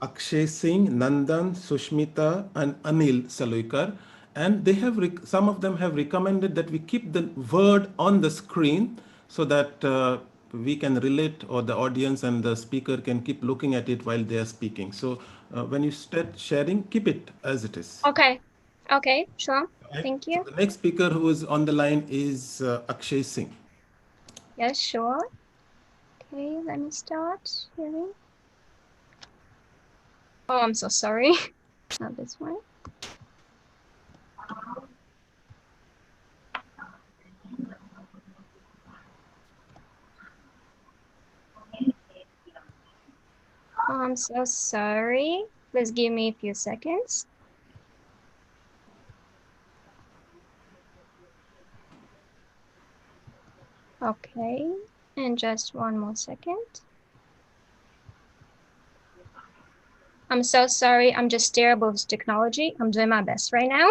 Akshay Singh, Nandan, Sushmita, and Anil Saluikar. And they have some of them have recommended that we keep the word on the screen so that we can relate, or the audience and the speaker can keep looking at it while they are speaking. So when you start sharing, keep it as it is. Okay. Okay, sure. Thank you. So the next speaker who is on the line is Akshay Singh. Yes, sure. Okay, let me start sharing. Oh, I'm so sorry. Not this one. Oh, I'm so sorry. Please give me a few seconds. Okay, and just one more second. I'm so sorry. I'm just terrible with technology. I'm doing my best right now.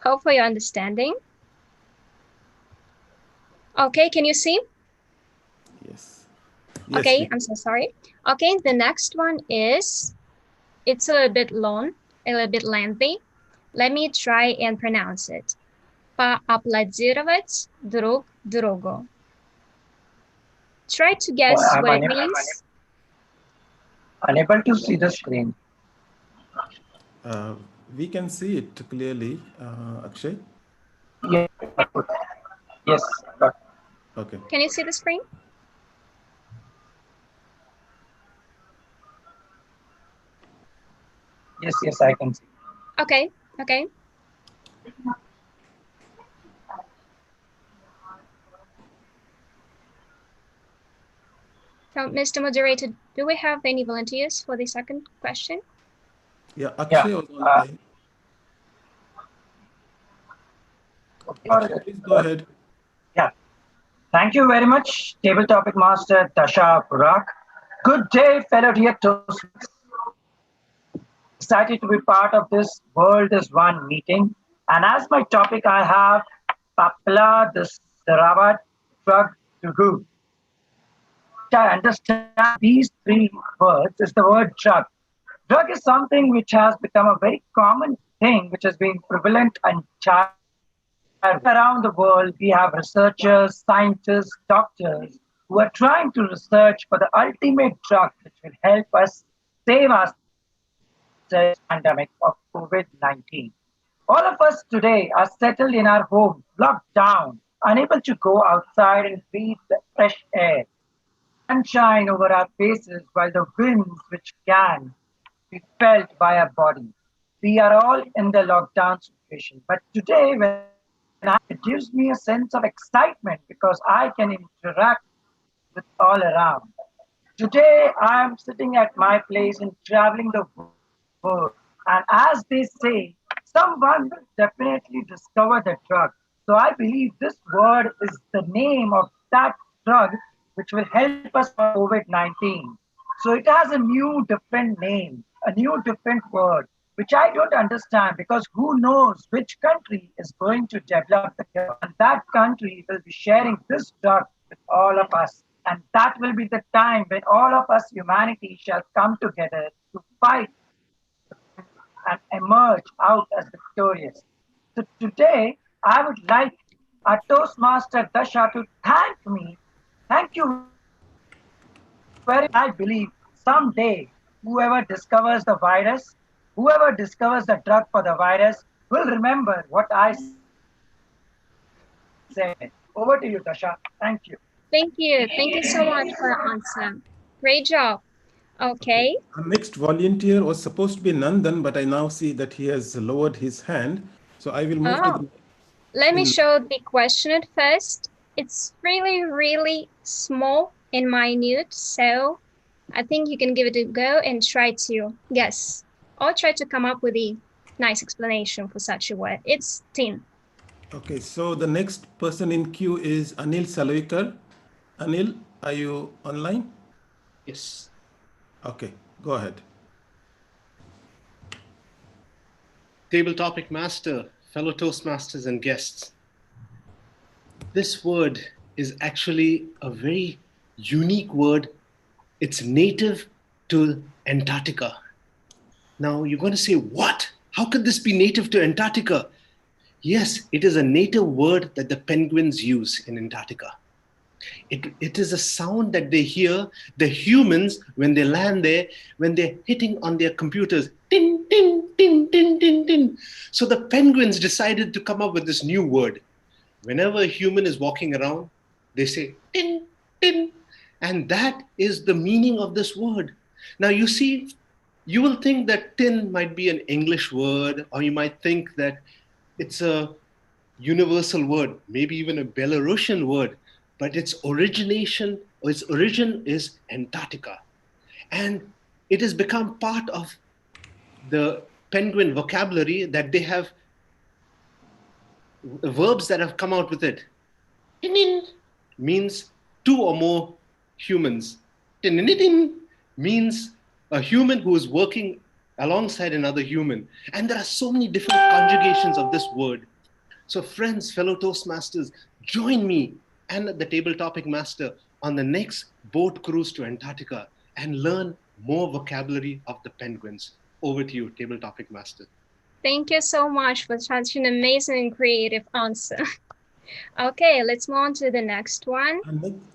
Hope for your understanding. Okay, can you see? Yes. Okay, I'm so sorry. Okay, the next one is, it's a little bit long, a little bit lengthy. Let me try and pronounce it. Поаплодировать друг другу. Try to guess what it means. Unable to see the screen. We can see it clearly, Akshay. Yes. Yes. Okay. Can you see the screen? Yes, I can see. Okay, okay. So, Mr. Moderator, do we have any volunteers for the second question? Yeah, Akshay was on the line. Akshay, please go ahead. Yeah. Thank you very much, Table Topic Master DASHA BURAK. Good day, fellow dear Toastmasters. Excited to be part of this World is One meeting. And as my topic, I have Papla the Sarawat drug to do. I understand these three words is the word drug. Drug is something which has become a very common thing, which has been prevalent and around the world. We have researchers, scientists, doctors who are trying to research for the ultimate drug which will help us save us the pandemic of COVID-19. All of us today are settled in our homes, locked down, unable to go outside and breathe the fresh air, sunshine over our faces while the winds which can be felt by our body. We are all in the lockdown situation. But today, it gives me a sense of excitement because I can interact with all around. Today, I am sitting at my place and traveling the world. And as they say, someone will definitely discover the drug. So I believe this word is the name of that drug which will help us for COVID-19. So it has a new different name, a new different word, which I don't understand because who knows which country is going to develop the cure. And that country will be sharing this drug with all of us. And that will be the time when all of us, humanity, shall come together to fight and emerge out as victorious. So today, I would like our Toastmaster Dasha to thank you very much. I believe someday, whoever discovers the virus, whoever discovers the drug for the virus, will remember what I said. Over to you, Dasha. Thank you. Thank you. Thank you so much for your answer. Great job. Okay. Our next volunteer was supposed to be Nandan, but I now see that he has lowered his hand. So I will move to the... Let me show the question at first. It's really, really small and minute. So I think you can give it a go and try to guess or try to come up with a nice explanation for such a word. It's tin. Okay, so the next person in queue is Anil Salwikar. Anil, are you online? Yes. Okay, go ahead. Table Topic Master, fellow Toastmasters and guests. This word is actually a very unique word. It's native to Antarctica. Now you're going to say, what? How could this be native to Antarctica? Yes, it is a native word that the penguins use in Antarctica. It is a sound that they hear, the humans, when they land there, when they're hitting on their computers, tin, tin, tin, tin, tin, tin. So the penguins decided to come up with this new word. Whenever a human is walking around, they say, tin, tin. And that is the meaning of this word. Now you see, you will think that tin might be an English word, or you might think that it's a universal word, maybe even a Belarusian word. But its origin is Antarctica. And it has become part of the penguin vocabulary that they have verbs that have come out with it. Tinin means two or more humans. Tininitin means a human who is working alongside another human. And there are so many different conjugations of this word. So friends, fellow Toastmasters, join me and the Table Topic Master on the next boat cruise to Antarctica and learn more vocabulary of the penguins. Over to you, Table Topic Master. Thank you so much for such an amazing and creative answer. Okay, let's move on to the next one.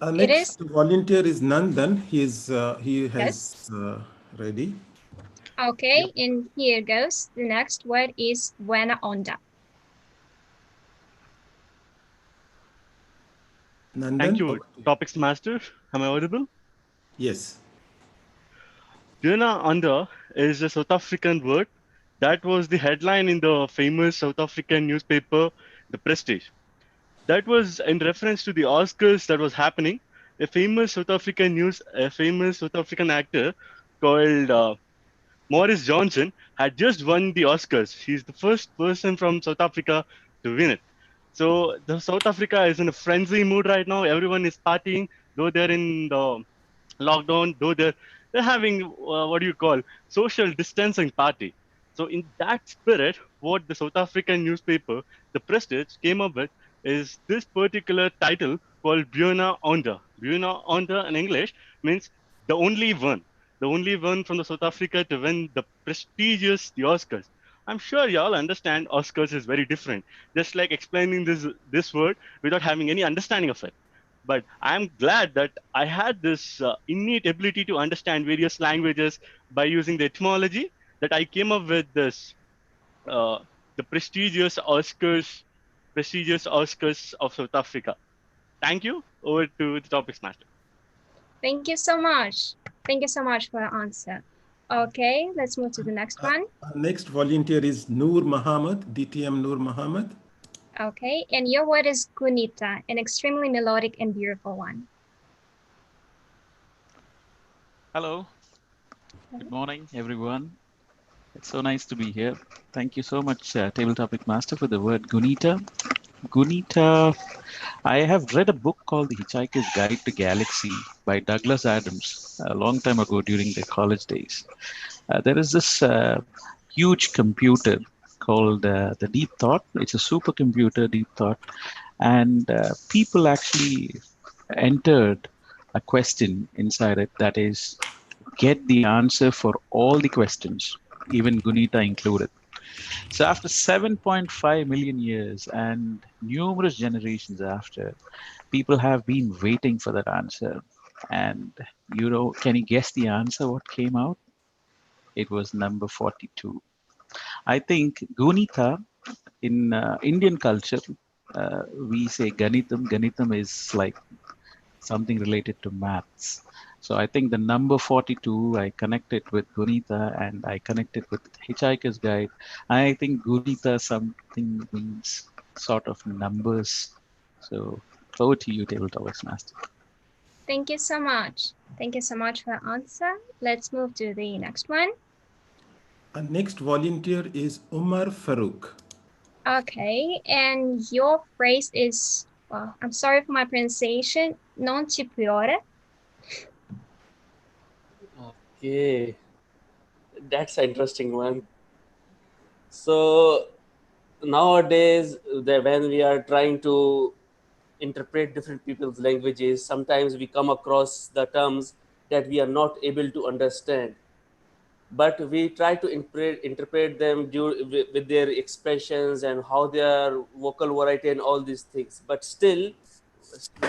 Our next volunteer is Nandan. He has ready. Okay, and here goes. The next word is buena onda. Nandan, thank you, Topics Master. Am I audible? Yes. Buena onda is a South African word that was the headline in the famous South African newspaper, The Prestige. That was in reference to the Oscars that was happening. A famous South African actor called Maurice Johnson had just won the Oscars. He's the first person from South Africa to win it. So the South Africa is in a frenzy mood right now. Everyone is partying, though they're in the lockdown, though they're having what do you call social distancing party. So in that spirit, what the South African newspaper, the Prestige, came up with is this particular title called Buyona Onda. Buyona Onda in English means the only one. The only one from the South Africa to win the prestigious the Oscars. I'm sure y'all understand Oscars is very different. Just like explaining this word without having any understanding of it. But I'm glad that I had this innate ability to understand various languages by using the etymology that I came up with this the prestigious Oscars of South Africa. Thank you. Over to the topics master. Thank you so much. Thank you so much for your answer. Okay, let's move to the next one. Next volunteer is Noor Muhammad, DTM Noor Muhammad. Okay, and your word is Gunita, an extremely melodic and beautiful one. Hello. Good morning, everyone. It's so nice to be here. Thank you so much, Table Topic Master, for the word Gunita. Gunita, I have read a book called The Hitchhiker's Guide to Galaxy by Douglas Adams a long time ago during the college days. There is this huge computer called the Deep Thought. It's a supercomputer, Deep Thought. And people actually entered a question inside it, that is, get the answer for all the questions, even Gunita included. So after 7.5 million years and numerous generations after, people have been waiting for that answer. And you know, can you guess the answer what came out? It was number 42. I think Gunita, in Indian culture, we say Ganitam. Ganitam is like something related to maths. So I think the number 42, I connected with Gunita and I connected with Hitchhiker's Guide. I think Gunita something means sort of numbers. So over to you, Table Topics Master. Thank you so much. Thank you so much for the answer. Let's move to the next one. Our next volunteer is Umar Farouk. Okay, and your phrase is, well, I'm sorry for my pronunciation, non ci piore. Okay, that's an interesting one. So nowadays, when we are trying to interpret different people's languages, sometimes we come across the terms that we are not able to understand. But we try to interpret them with their expressions and how their vocal variety and all these things. But still,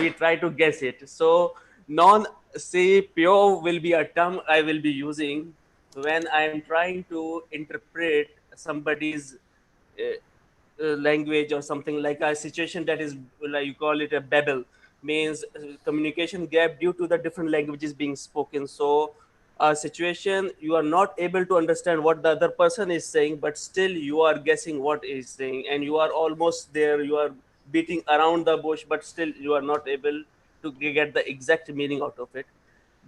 we try to guess it. So non-say pure will be a term I will be using when I am trying to interpret somebody's language or something, like a situation that is, like you call it a babel, means communication gap due to the different languages being spoken. So a situation you are not able to understand what the other person is saying, but still you are guessing what he's saying, and you are almost there, you are beating around the bush, but still you are not able to get the exact meaning out of it.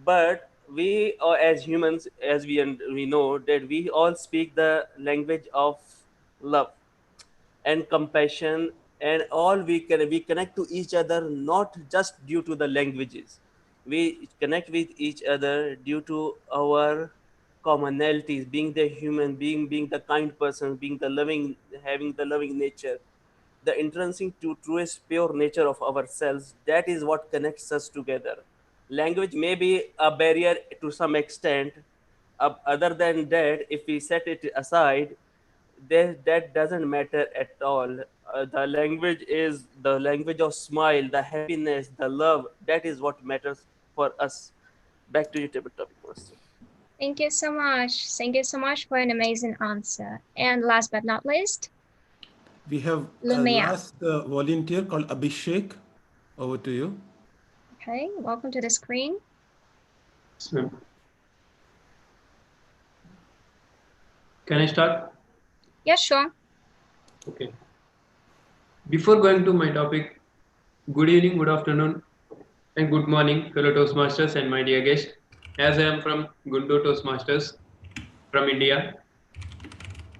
But we as humans, as we know that we all speak the language of love and compassion, and all we connect to each other not just due to the languages. We connect with each other due to our commonalities, being the human being the kind person, being the loving, having the loving nature, the intrinsic to truest pure nature of ourselves. That is what connects us together. Language may be a barrier to some extent. Other than that, if we set it aside, that doesn't matter at all. The language is the language of smile, the happiness, the love. That is what matters for us. Back to you, Table Topic Master. Thank you so much. Thank you so much for an amazing answer. And last but not least, we have a last volunteer called Abhishek. Over to you. Okay, welcome to the screen. Can I start? Yeah, sure. Okay. Before going to my topic, good evening, good afternoon, and good morning, fellow Toastmasters and my dear guests. As I am from Guntur Toastmasters from India,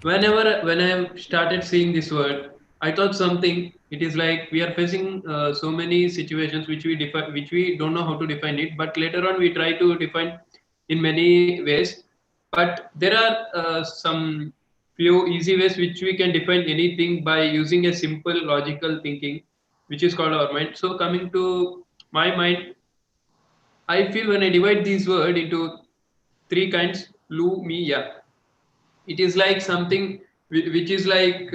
when I started seeing this word, I thought something. It is like we are facing so many situations which we don't know how to define it. But later on, we try to define in many ways. But there are some few easy ways which we can define anything by using a simple logical thinking, which is called our mind. So coming to my mind, I feel when I divide these words into three kinds, lu, mi, ya. It is like something which is like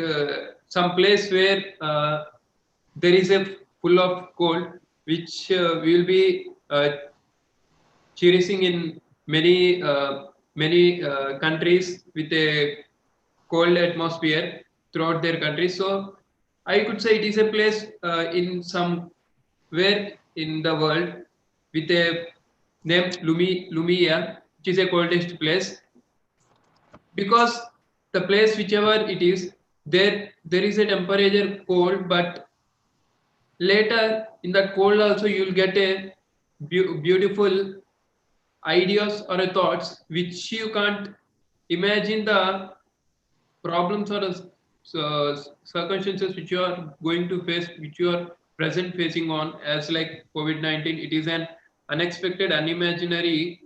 some place where there is a full of cold, which we will be cherishing in many countries with a cold atmosphere throughout their country. So I could say it is a place in some where in the world with a name Lumia, which is a coldest place, because the place whichever it is, there is a temperature cold, but later in that cold also you will get a beautiful ideas or a thoughts which you can't imagine the problems or circumstances which you are going to face, which you are present facing on, as like COVID-19. It is an unexpected, unimaginary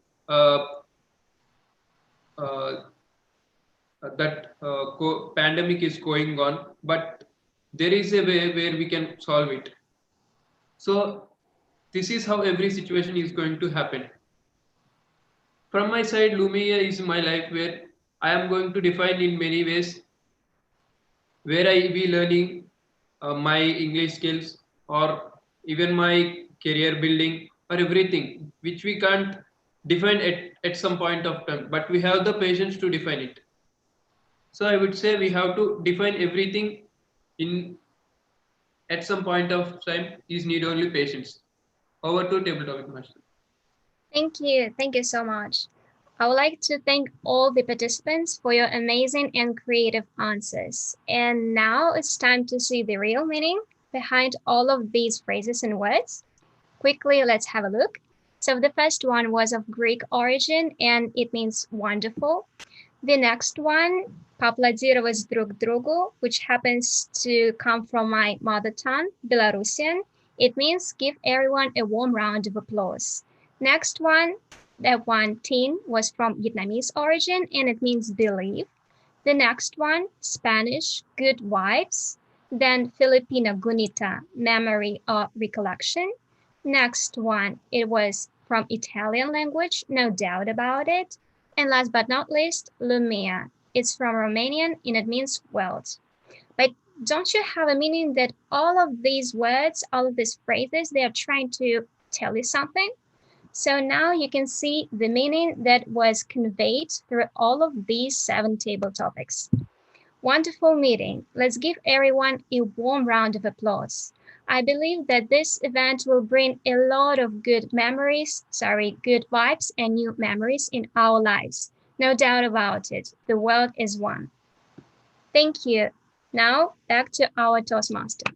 that pandemic is going on, but there is a way where we can solve it. So this is how every situation is going to happen. From my side, Lumia is my life where I am going to define in many ways, where I be learning my English skills or even my career building or everything, which we can't define at some point of time, but we have the patience to define it. So I would say we have to define everything in at some point of time is need only patience. Over to table topic master. Thank you. Thank you so much. I would like to thank all the participants for your amazing and creative answers. And now it's time to see the real meaning behind all of these phrases and words. Quickly, let's have a look. So the first one was of Greek origin and it means wonderful. The next one, поаплодировать друг другу, which happens to come from my mother tongue, Belarusian. It means give everyone a warm round of applause. Next one, that one, tin, was from Vietnamese origin and it means believe. The next one, Spanish, good vibes. Then Filipino, gunita, memory or recollection. Next one, it was from Italian language, no doubt about it. And last but not least, Lumia. It's from Romanian and it means world. But don't you have a meaning that all of these words, all of these phrases, they are trying to tell you something? So now you can see the meaning that was conveyed through all of these 7 table topics. Wonderful meeting. Let's give everyone a warm round of applause. I believe that this event will bring a lot of good memories, good vibes and new memories in our lives. No doubt about it. The world is one. Thank you. Now back to our Toastmaster.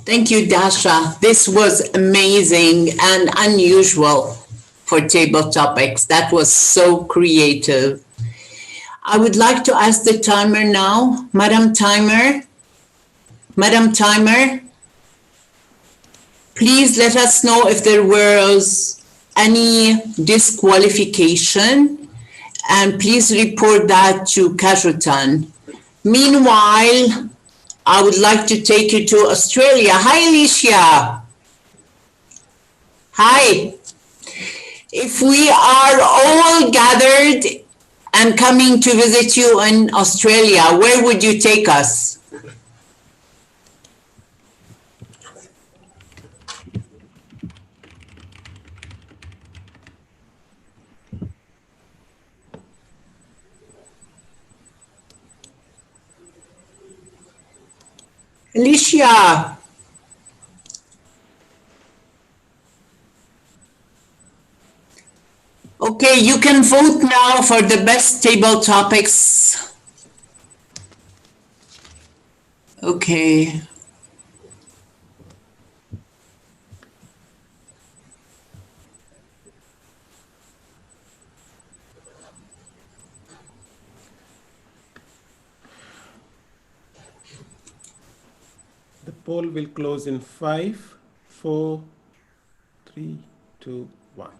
Thank you, Dasha. This was amazing and unusual for table topics. That was so creative. I would like to ask the timer now. Madam Timer, please let us know if there was any disqualification and please report that to CAJETAN. Meanwhile, I would like to take you to Australia. Hi, Alicia. Hi. If we are all gathered and coming to visit you in Australia, where would you take us? Alicia. Okay, you can vote now for the best table topics. Okay. poll will close in 5, 4, 3, 2, 1.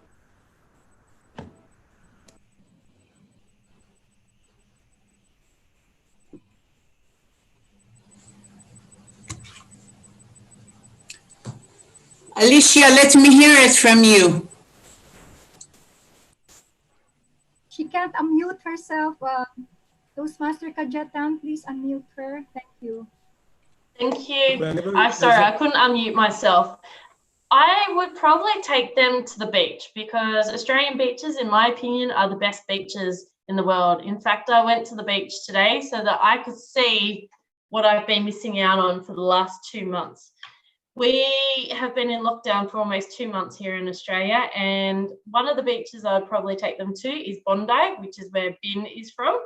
Alicia, let me hear it from you. She can't unmute herself. Toastmaster CAJETAN, please unmute her. Thank you. Thank you. I'm sorry, I couldn't unmute myself. I would probably take them to the beach because Australian beaches, in my opinion, are the best beaches in the world. In fact, I went to the beach today so that I could see what I've been missing out on for the last 2 months. We have been in lockdown for almost 2 months here in Australia, and one of the beaches I would probably take them to is Bondi, which is where Bin is from,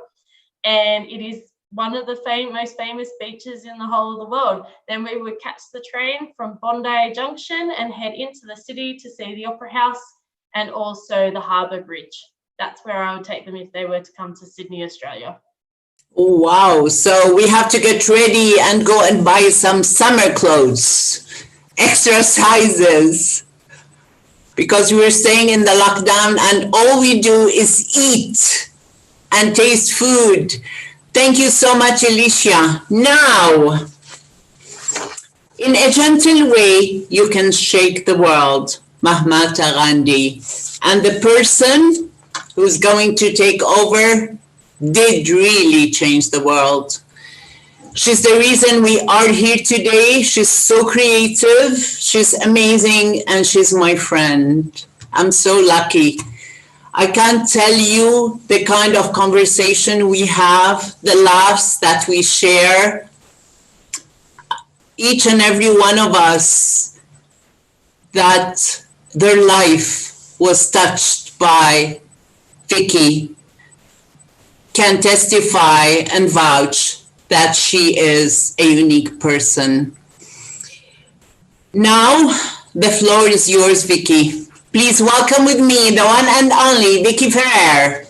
and it is one of the most famous beaches in the whole of the world. Then we would catch the train from Bondi Junction and head into the city to see the Opera House and also the Harbour Bridge. That's where I would take them if they were to come to Sydney, Australia. Oh, wow. So we have to get ready and go and buy some summer clothes, extra sizes, because we're staying in the lockdown and all we do is eat and taste food. Thank you so much, Alicia. Now, in a gentle way, you can shake the world, Mahatma Gandhi. And the person who's going to take over did really change the world. She's the reason we are here today. She's so creative, she's amazing, and she's my friend. I'm so lucky. I can't tell you the kind of conversation we have, the laughs that we share. Each and every one of us, that their life was touched by Vicky, can testify and vouch that she is a unique person. Now, the floor is yours, Vicky. Please welcome with me the one and only Vicky Ferrer.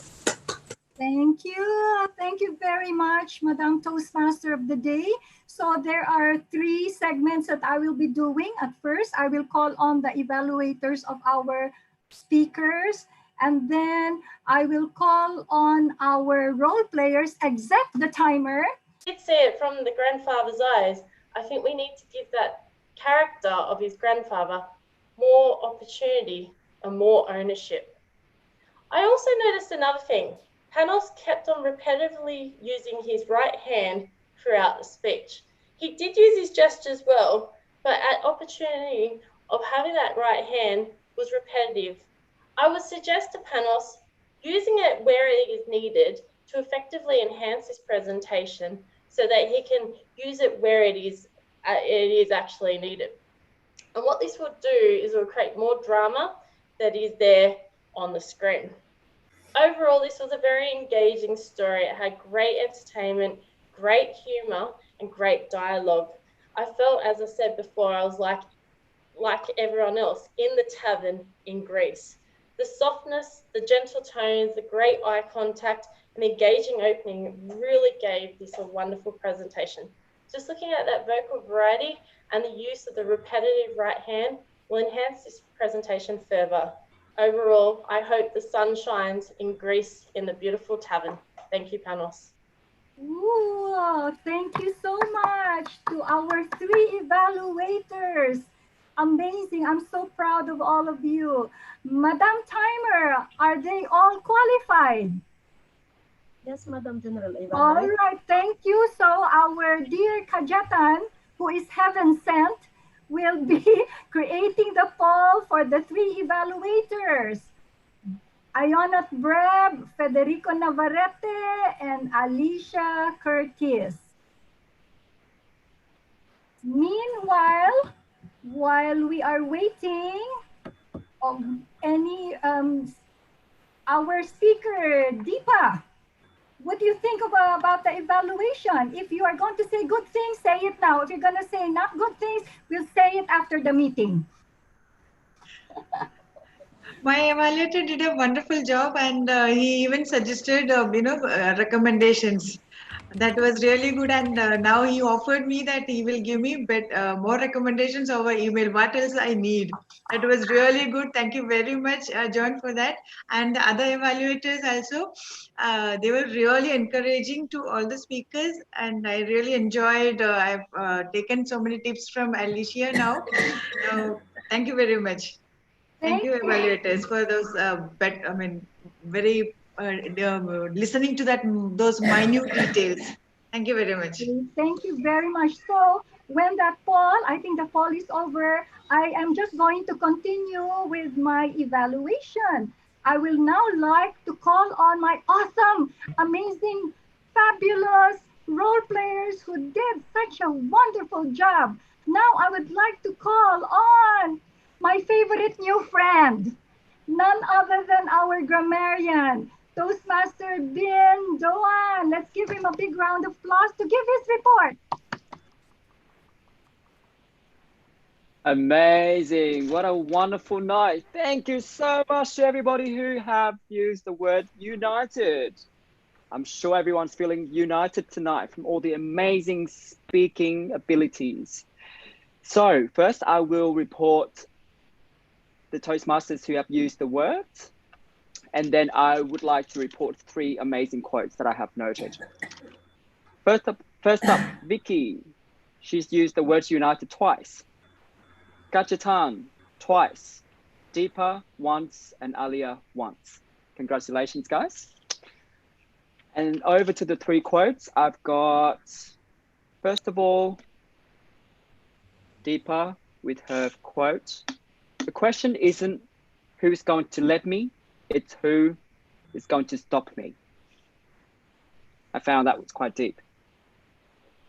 Thank you. Thank you very much, Madam Toastmaster of the Day. So there are 3 segments that I will be doing. At first, I will call on the evaluators of our speakers, and then I will call on our role players, except the timer. I did see it from the grandfather's eyes. I think we need to give that character of his grandfather more opportunity and more ownership. I also noticed another thing. Panos kept on repetitively using his right hand throughout the speech. He did use his gestures well, but at opportunity of having that right hand was repetitive. I would suggest to Panos using it where it is needed to effectively enhance his presentation so that he can use it where it is actually needed. And what this will do is it will create more drama that is there on the screen. Overall, this was a very engaging story. It had great entertainment, great humor, and great dialogue. I felt, as I said before, I was like everyone else in the tavern in Greece. The softness, the gentle tones, the great eye contact, and engaging opening really gave this a wonderful presentation. Just looking at that vocal variety and the use of the repetitive right hand will enhance this presentation further. Overall, I hope the sun shines in Greece in the beautiful tavern. Thank you, Panos. Ooh, thank you so much to our 3 evaluators. Amazing. I'm so proud of all of you. Madam Timer, are they all qualified? Yes, Madam General. All right, thank you. So our dear CAJETAN, who is heaven sent, will be creating the poll for the 3 evaluators. Ionat Breb, Federico Navarrete, and Alicia Curtis. Meanwhile, while we are waiting our speaker, DEEPA, what do you think about the evaluation? If you are going to say good things, say it now. If you're going to say not good things, we'll say it after the meeting. My evaluator did a wonderful job, and he even suggested, recommendations. That was really good, and now he offered me that he will give me more recommendations over email. What else I need? That was really good. Thank you very much, John, for that. And the other evaluators also, they were really encouraging to all the speakers, and I really enjoyed. I've taken so many tips from Alicia now. Thank you very much. Thank you, evaluators, for those very listening to those minute details. Thank you very much. Thank you very much. So when that poll, I think the poll is over, I am just going to continue with my evaluation. I will now like to call on my awesome, amazing, fabulous role players who did such a wonderful job. Now I would like to call on my favorite new friend, none other than our grammarian, Toastmaster Bin Doan. Let's give him a big round of applause to give his report. Amazing. What a wonderful night. Thank you so much to everybody who have used the word united. I'm sure everyone's feeling united tonight from all the amazing speaking abilities. So first I will report the Toastmasters who have used the word, and then I would like to report 3 amazing quotes that I have noted. First up, Vicky. She's used the words united twice. CAJETAN twice. DEEPA once, and ALIA once. Congratulations, guys. And over to the 3 quotes. I've got, first of all, DEEPA with her quote. The question isn't who's going to let me, it's who is going to stop me. I found that was quite deep.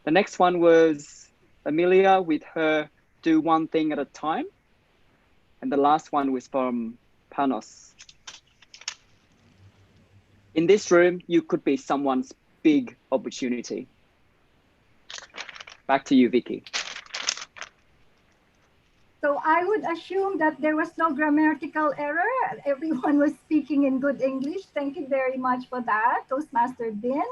The next one was Amelia with her do one thing at a time. And the last one was from Panos. In this room, you could be someone's big opportunity. Back to you, Vicky. So I would assume that there was no grammatical error. Everyone was speaking in good English. Thank you very much for that, Toastmaster Bin.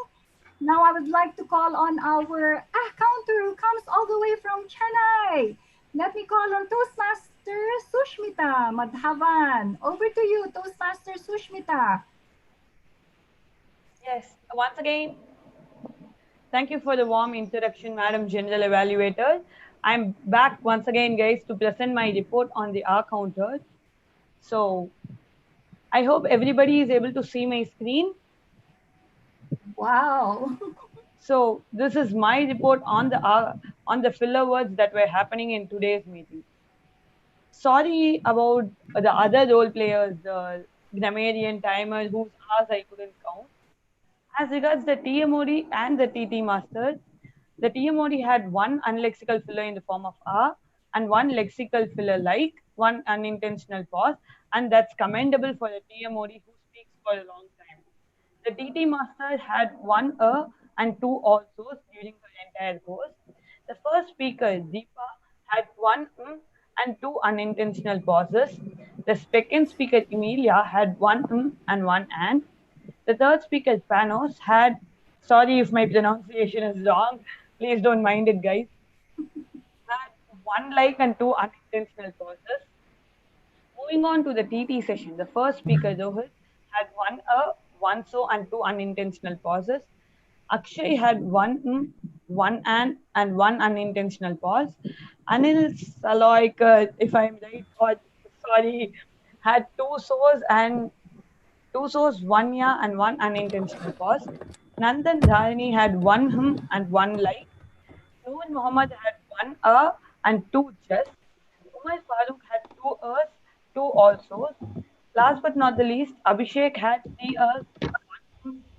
Now I would like to call on our counter who comes all the way from Chennai. Let me call on Toastmaster Sushmita Madhavan. Over to you, Toastmaster Sushmita. Yes, once again, thank you for the warm introduction, Madam General Evaluator. I'm back once again, guys, to present my report on the R counter. So I hope everybody is able to see my screen. Wow. So this is my report on the filler words that were happening in today's meeting. Sorry about the other role players, the grammarian, timer, whose R's I couldn't count. As regards the TMOD and the TT master, the TMOD had 1 unlexical filler in the form of R and 1 lexical filler like 1 unintentional pause, and that's commendable for the TMOD who speaks for a long time. The TT master had 1 and 2 alsos during the entire course. The first speaker, DEEPA, had 1 and 2 unintentional pauses. The second speaker, Emilia, had 1 and 1 and. The third speaker, Panos, had, sorry if my pronunciation is wrong, please don't mind it, guys, had 1 like and 2 unintentional pauses. Moving on to the TT session, the first speaker, Rohit, had 1 so and 2 unintentional pauses. Akshay had 1 1 and 1 unintentional pause. Anil Saloik, if I'm right, or sorry, had 2 so's and 2 so's, 1 ya and 1 unintentional pause. Nandan Dharani had 1 and 1 like. Noor Muhammad had 1 and 2 just. Umar Farooq had 2 2 also. Last but not the least, Abhishek had 3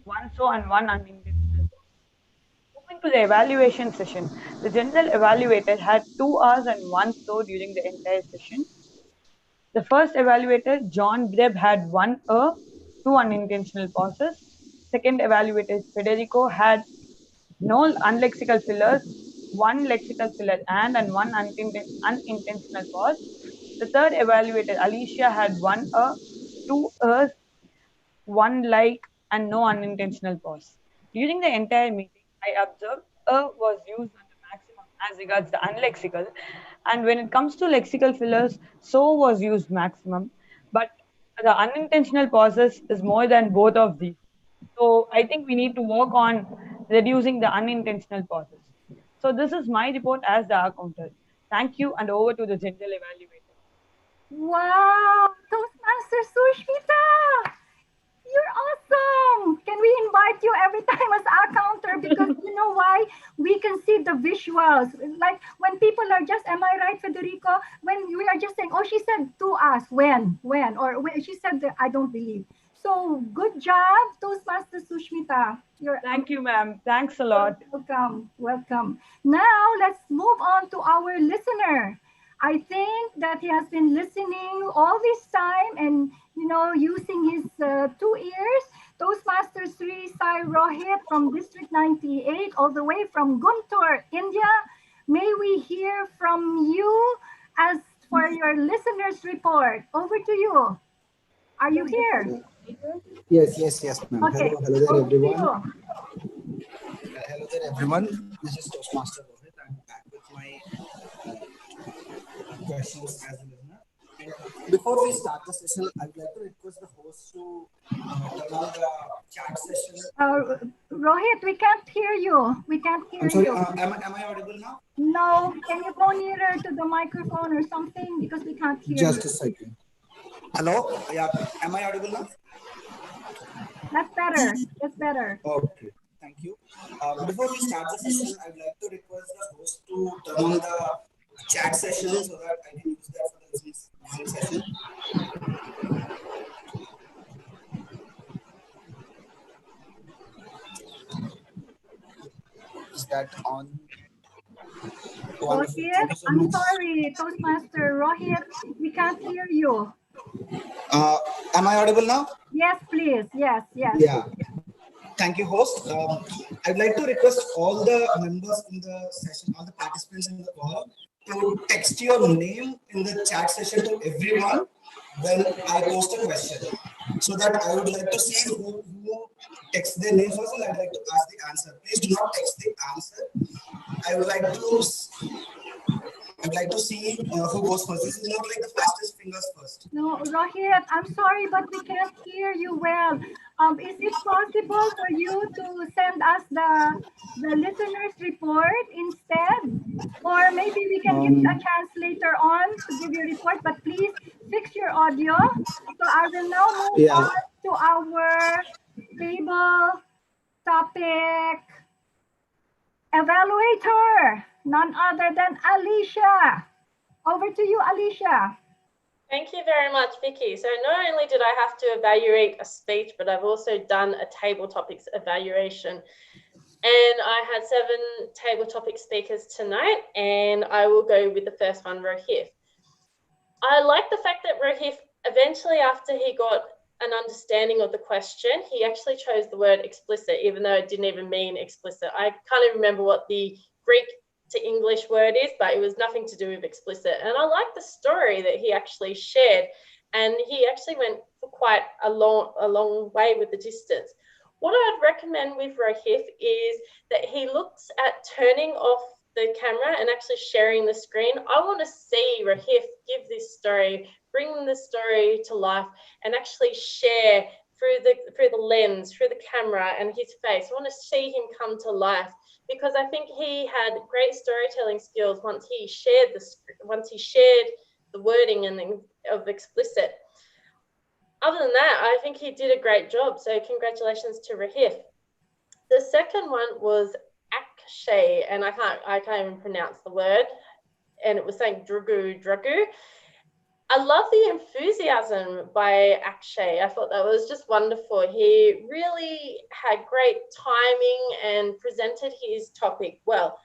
1 so and 1 unintentional pause. Moving to the evaluation session, the general evaluator had 2 hours and 1 so during the entire session. The first evaluator, John Greb, had 1 2 unintentional pauses. Second evaluator, Federico, had no unlexical fillers, 1 lexical filler and 1 unintentional pause. The third evaluator, Alicia, had 1 2 1 like and no unintentional pause. During the entire meeting, I observed was used under maximum as regards the unlexical, and when it comes to lexical fillers, so was used maximum, but the unintentional pauses is more than both of these. So I think we need to work on reducing the unintentional pauses. So this is my report as the accountant. Thank you, and over to the general evaluator. Wow, Toastmaster Sushmita, you're awesome. Can we invite you every time as a counter? Because you know why? We can see the visuals. Like when people are just, am I right, Federico? When we are just saying, oh, she said to us, when, or when she said that, I don't believe. So good job, Toastmaster Sushmita. Thank you, ma'am. Thanks a lot. Welcome, welcome. Now let's move on to our listener. I think that he has been listening all this time and, you know, using his 2 ears. Toastmaster Sri Sai Rohit from District 98, all the way from Guntur, India. May we hear from you as for your listener's report. Over to you. Are you here? Yes, ma'am. Okay. Hello there, everyone. Hello there, everyone. This is Toastmaster Rohit. I'm back with my questions as a listener. And before we start the session, I'd like to request the host to turn on the chat session. Rohit, we can't hear you. We can't hear I'm sorry, you. am I audible now? No, can you go nearer to the microphone or something because we can't hear Just you. a second. Hello? Yeah, am I audible now? That's better. That's better. Okay, thank you. Before we start the session, I'd like to request the host to turn on the chat session so that I can use that for the listening session. Is that on? Rohit, I'm sorry, Toastmaster Rohit, we can't hear you. Am I audible now? Yes, please. Yes. Yeah. Thank you, host. I'd like to request all the members in the session, all the participants in the call, to text your name in the chat session to everyone when I post a question, so that I would like to see who texts their name first, and I'd like to ask the answer. Please do not text the answer. I would like to see who goes first. This is not like the fastest fingers first. No, Rohit, I'm sorry, but we can't hear you well. Is it possible for you to send us the listener's report instead? Or maybe we can give you a chance later on to give your report, but please fix your audio. So I will now move on to our table topic evaluator, none other than Alicia. Over to you, Alicia. Thank you very much, Vicky. So not only did I have to evaluate a speech, but I've also done a table topics evaluation. And I had 7 table topic speakers tonight, and I will go with the first one, Rohith. I like the fact that Rohith, eventually after he got an understanding of the question, he actually chose the word explicit, even though it didn't even mean explicit. I can't even remember what the Greek to English word is, but it was nothing to do with explicit. And I like the story that he actually shared, and he actually went for quite a long way with the distance. What I'd recommend with Rohith is that he looks at turning off the camera and actually sharing the screen. I want to see Rohith give this story, bring the story to life, and actually share through the lens, through the camera and his face. I want to see him come to life, because I think he had great storytelling skills once he shared the wording and of explicit. Other than that, I think he did a great job. So congratulations to Rohith. The second one was Akshay, and I can't even pronounce the word, and it was saying Drugu. I love the enthusiasm by Akshay. I thought that was just wonderful. He really had great timing and presented his topic well.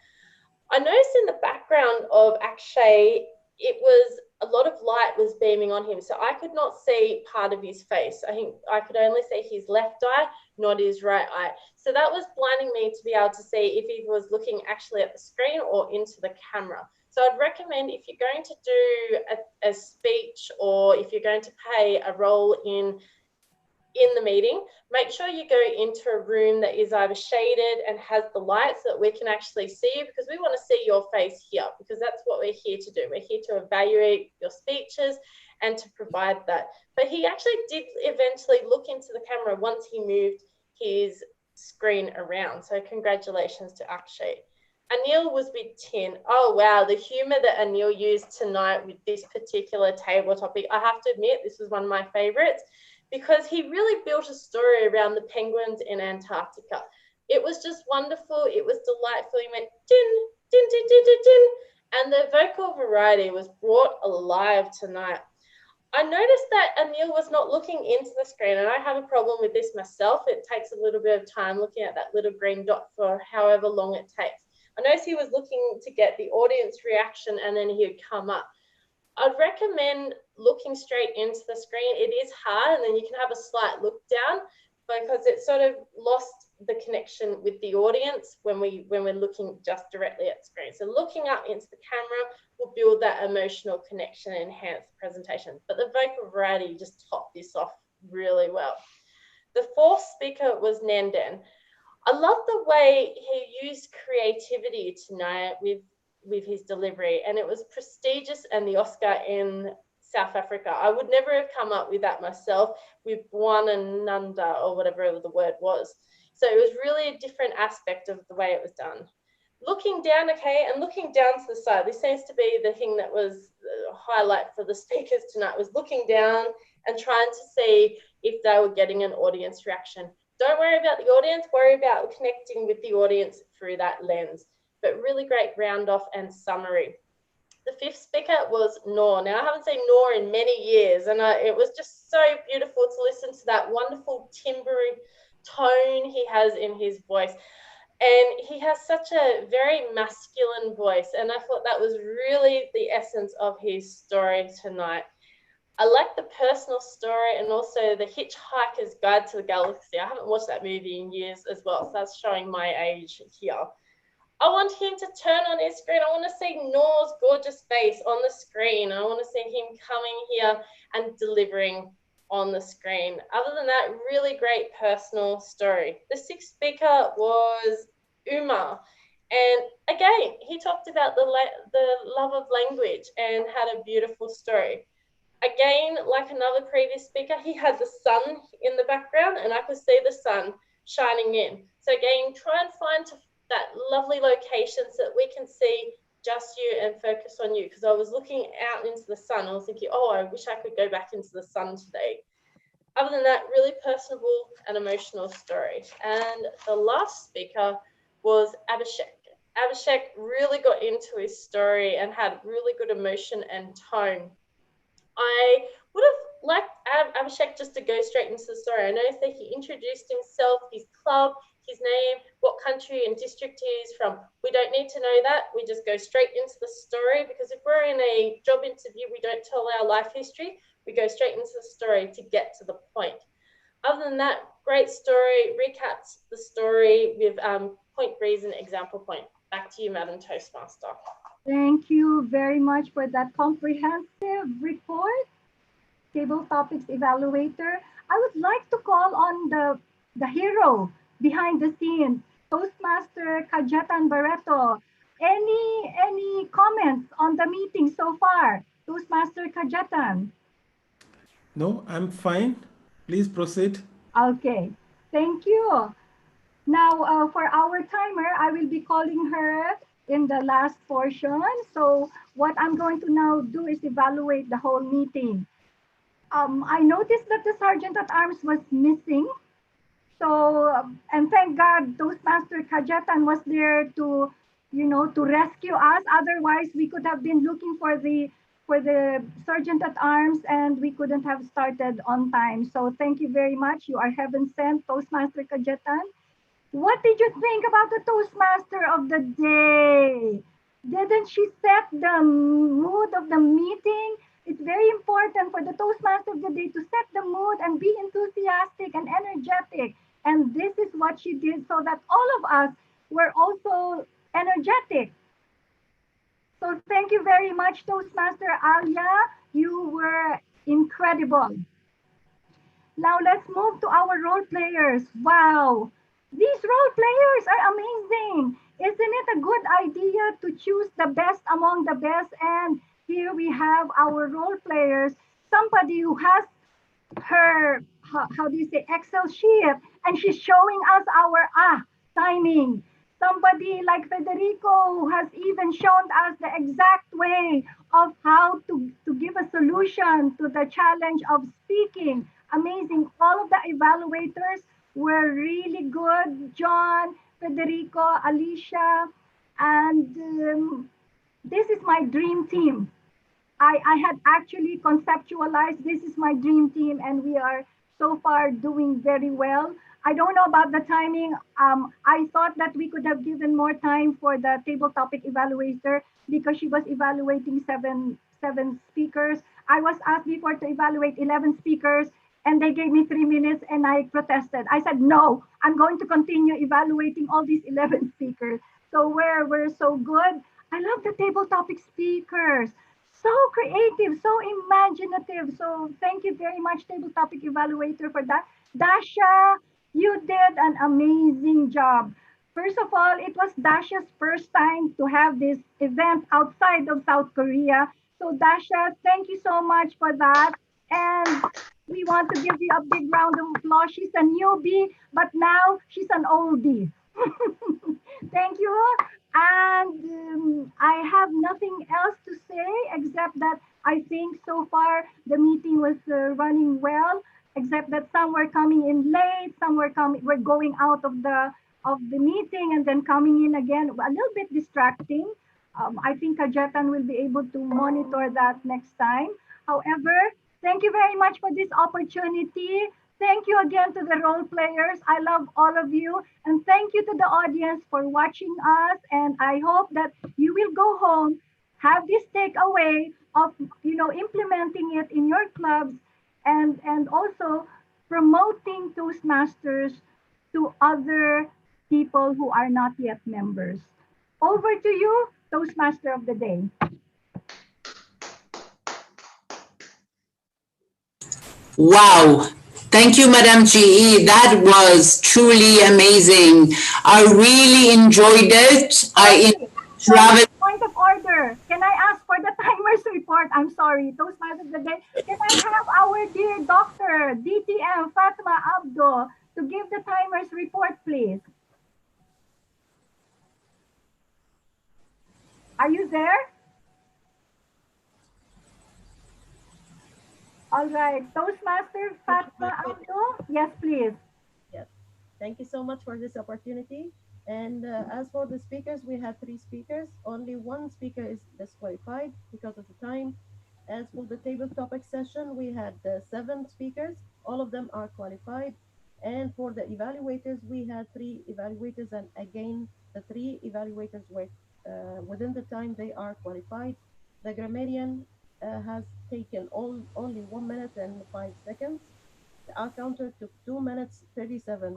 I noticed in the background of Akshay, it was a lot of light was beaming on him, so I could not see part of his face. I think I could only see his left eye, not his right eye. So that was blinding me to be able to see if he was looking actually at the screen or into the camera. So I'd recommend, if you're going to do a speech, or if you're going to play a role in in the meeting, make sure you go into a room that is either shaded and has the light so that we can actually see you, because we want to see your face here, because that's what we're here to do. We're here to evaluate your speeches and to provide that. But he actually did eventually look into the camera once he moved his screen around. So congratulations to Akshay. Anil was with Tin. Oh, wow. The humor that Anil used tonight with this particular table topic, I have to admit, this was one of my favorites, because he really built a story around the penguins in Antarctica. It was just wonderful. It was delightful. He went din, din, din, din, din, din. And the vocal variety was brought alive tonight. I noticed that Anil was not looking into the screen, and I have a problem with this myself. It takes a little bit of time looking at that little green dot for however long it takes. I noticed he was looking to get the audience reaction, and then he would come up. I'd recommend looking straight into the screen. It is hard, and then you can have a slight look down, because it sort of lost the connection with the audience when we're looking just directly at the screen. So looking up into the camera will build that emotional connection and enhance the presentation. But the vocal variety just topped this off really well. The fourth speaker was Nandan. I love the way he used creativity tonight with his delivery, and it was prestigious and the Oscar in South Africa. I would never have come up with that myself with Bwanananda or whatever the word was. So it was really a different aspect of the way it was done. Looking down, okay, and looking down to the side, this seems to be the thing that was the highlight for the speakers tonight, was looking down and trying to see if they were getting an audience reaction. Don't worry about the audience, worry about connecting with the audience through that lens. But really great round off and summary. The fifth speaker was Noor. Now, I haven't seen Noor in many years, and it was just so beautiful to listen to that wonderful timbrely tone he has in his voice. And he has such a very masculine voice, and I thought that was really the essence of his story tonight. I like the personal story and also the Hitchhiker's Guide to the Galaxy. I haven't watched that movie in years as well, so that's showing my age here. I want him to turn on his screen. I want to see Noor's gorgeous face on the screen. I want to see him coming here and delivering on the screen. Other than that, really great personal story. The sixth speaker was Umar. And again, he talked about the love of language and had a beautiful story. Again, like another previous speaker, he had the sun in the background, and I could see the sun shining in. So again, try and find that lovely location so that we can see just you and focus on you, because I was looking out into the sun. I was thinking, oh, I wish I could go back into the sun today. Other than that, really personable and emotional story. And the last speaker was Abhishek. Abhishek really got into his story and had really good emotion and tone. I would have liked Abhishek just to go straight into the story. I noticed that he introduced himself, his club, his name, what country and district he is from. We don't need to know that. We just go straight into the story, because if we're in a job interview, we don't tell our life history. We go straight into the story to get to the point. Other than that, great story, recaps the story with point, reason, example, point. Back to you, Madam Toastmaster. Thank you very much for that comprehensive report, Table Topics Evaluator. I would like to call on the hero behind the scenes, Toastmaster CAJETAN BARRETTO. Any comments on the meeting so far? Toastmaster CAJETAN. No, I'm fine. Please proceed. Okay, thank you. Now, for our timer, I will be calling her in the last portion. So what I'm going to now do is evaluate the whole meeting. I noticed that the Sergeant at Arms was missing. So, and thank God Toastmaster CAJETAN was there to, to rescue us. Otherwise, we could have been looking for the Sergeant at Arms, and we couldn't have started on time. So thank you very much. You are heaven sent, Toastmaster CAJETAN. What did you think about the Toastmaster of the day? Didn't she set the mood of the meeting? It's very important for the Toastmaster of the day to set the mood and be enthusiastic and energetic. And this is what she did, so that all of us were also energetic. So thank you very much, Toastmaster ALIA. You were incredible. Now let's move to our role players. Wow, these role players are amazing. Isn't it a good idea to choose the best among the best? And here we have our role players, somebody who has her, how do you say, Excel sheet, and she's showing us our timing. Somebody like Federico who has even shown us the exact way of how to give a solution to the challenge of speaking. Amazing. All of the evaluators were really good. John, Federico, Alicia, and this is my dream team. I had actually conceptualized this is my dream team, and we are so far doing very well. I don't know about the timing. I thought that we could have given more time for the table topic evaluator because she was evaluating seven speakers. I was asked before to evaluate 11 speakers, and they gave me 3 minutes, and I protested. I said, no, I'm going to continue evaluating all these 11 speakers. So we're so good. I love the table topic speakers. So creative, so imaginative. So thank you very much, Table Topic Evaluator, for that. Dasha, you did an amazing job. First of all, it was Dasha's first time to have this event outside of South Korea. So Dasha, thank you so much for that. And we want to give you a big round of applause. She's a newbie, but now she's an oldie. Thank you. And I have nothing else to say except that I think so far the meeting was running well, except that some were coming in late, some were going out of the meeting and then coming in again. A little bit distracting. I think CAJETAN will be able to monitor that next time. However, thank you very much for this opportunity. Thank you again to the role players. I love all of you. And thank you to the audience for watching us. And I hope that you will go home, have this takeaway of, implementing it in your clubs and also promoting Toastmasters to other people who are not yet members. Over to you, Toastmaster of the Day. Wow. Thank you, Madam GE. That was truly amazing. I really enjoyed it. Point of order. Can I ask for the timer's report? I'm sorry. Toastmasters of the Day. Can I have our dear doctor, DTM FATMA ABDO, to give the timer's report, please? Are you there? All right, Toastmaster FATMA ABDO. Yes, please. Yes, thank you so much for this opportunity. And as for the speakers, we had 3 speakers. Only 1 speaker is disqualified because of the time. As for the table topic session, we had 7 speakers. All of them are qualified. And for the evaluators, we had 3 evaluators. And again, the 3 evaluators were within the time they are qualified. The grammarian has taken only 1 minute and 5 seconds. The counter took 2 minutes, 37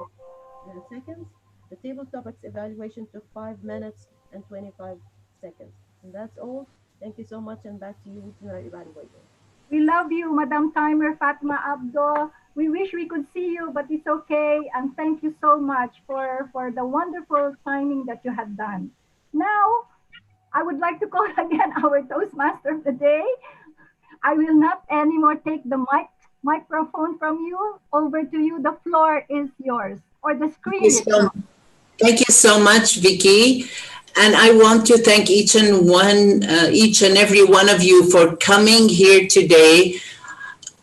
seconds. The table topics evaluation took 5 minutes and 25 seconds. And that's all. Thank you so much, and back to you, to our evaluator. We love you, Madam Timer Fatma Abdo. We wish we could see you, but it's okay. And thank you so much for the wonderful timing that you had done. Now, I would like to call again our Toastmaster of the Day. I will not anymore take the microphone from you. Over to you. The floor is yours, or the screen is yours. Thank you so much, Vicky. And I want to thank each and every one of you for coming here today.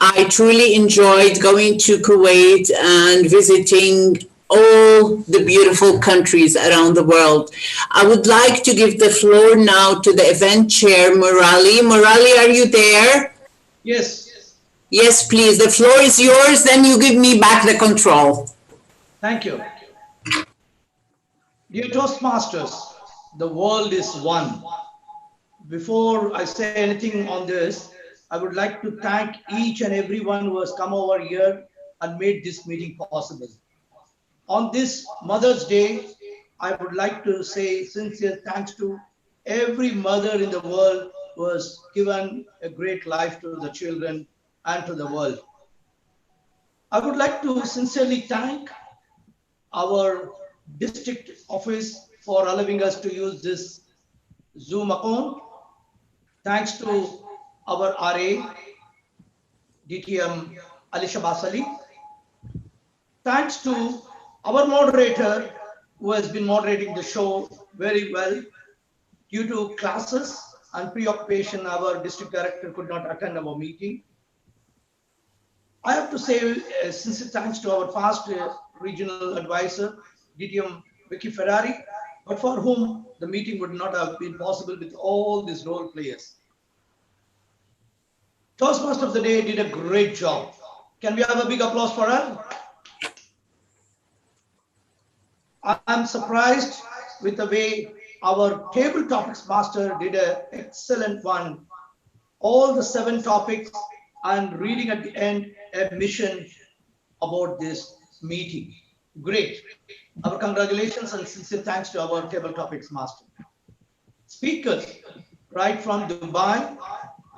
I truly enjoyed going to Kuwait and visiting all the beautiful countries around the world. I would like to give the floor now to the event chair, Murali. Murali, are you there? Yes. Yes, please. The floor is yours. Then you give me back the control. Thank you. Dear Toastmasters, the world is one. Before I say anything on this, I would like to thank each and everyone who has come over here and made this meeting possible. On this Mother's Day, I would like to say sincere thanks to every mother in the world who has given a great life to the children and to the world. I would like to sincerely thank our district office for allowing us to use this Zoom account. Thanks to our RA, DTM Alicia Basali. Thanks to our moderator who has been moderating the show very well. Due to classes and preoccupation, our district director could not attend our meeting. I have to say sincere thanks to our past regional advisor, DTM Vicky Ferrari, but for whom the meeting would not have been possible with all these role players. Toastmaster of the day did a great job. Can we have a big applause for her? I'm surprised with the way our table topics master did an excellent one. All the 7 topics and reading at the end a mission about this meeting. Great. Our congratulations and sincere thanks to our table topics master. Speakers right from Dubai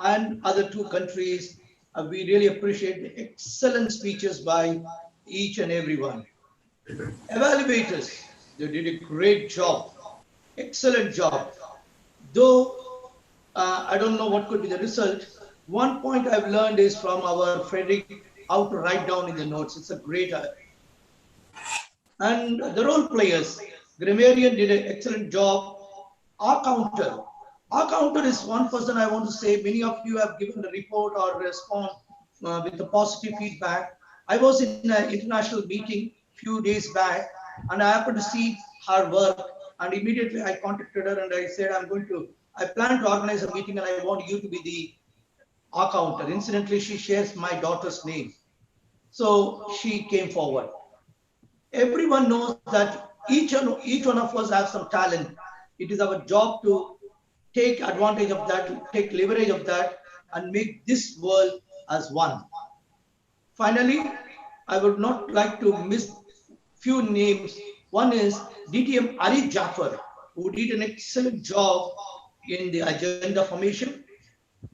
and other 2 countries, we really appreciate the excellent speeches by each and every one. Evaluators, they did a great job, excellent job. Though I don't know what could be the result, one point I've learned is from our Frederick how to write down in the notes. It's a great and the role players, Grammarian did an excellent job. Our counter is one person I want to say, many of you have given the report or response with the positive feedback. I was in an international meeting few days back and I happened to see her work and immediately I contacted her and I said, I plan to organize a meeting and I want you to be the counter. Incidentally, she shares my daughter's name. So she came forward. Everyone knows that each one of us have some talent. It is our job to take advantage of that, take leverage of that, and make this world as one. Finally, I would not like to miss few names. One is DTM Ali Jaffer, who did an excellent job in the agenda formation.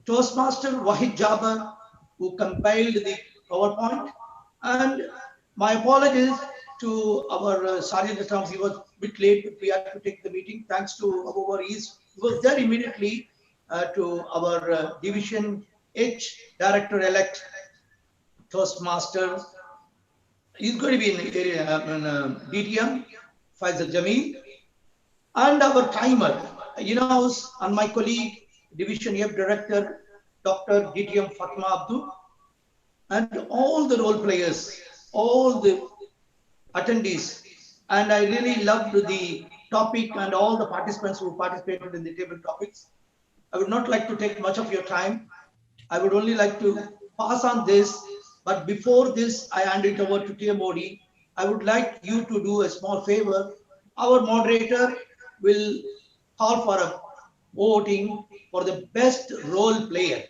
Toastmaster Wahid Jaber, who compiled the PowerPoint. And my apologies to our Sergeant at Arms. He was a bit late, but we had to take the meeting. Thanks to our he was there immediately to our Division H Director-elect Toastmaster. He's going to be in the area DTM, Faisal Jameel. And our timer, and my colleague, Division F Director, Dr. DTM FATMA ABDO, and all the role players, all the attendees. And I really loved the topic and all the participants who participated in the table topics. I would not like to take much of your time. I would only like to pass on this. But before this, I hand it over to TMOD. I would like you to do a small favor. Our moderator will call for a voting for the best role player.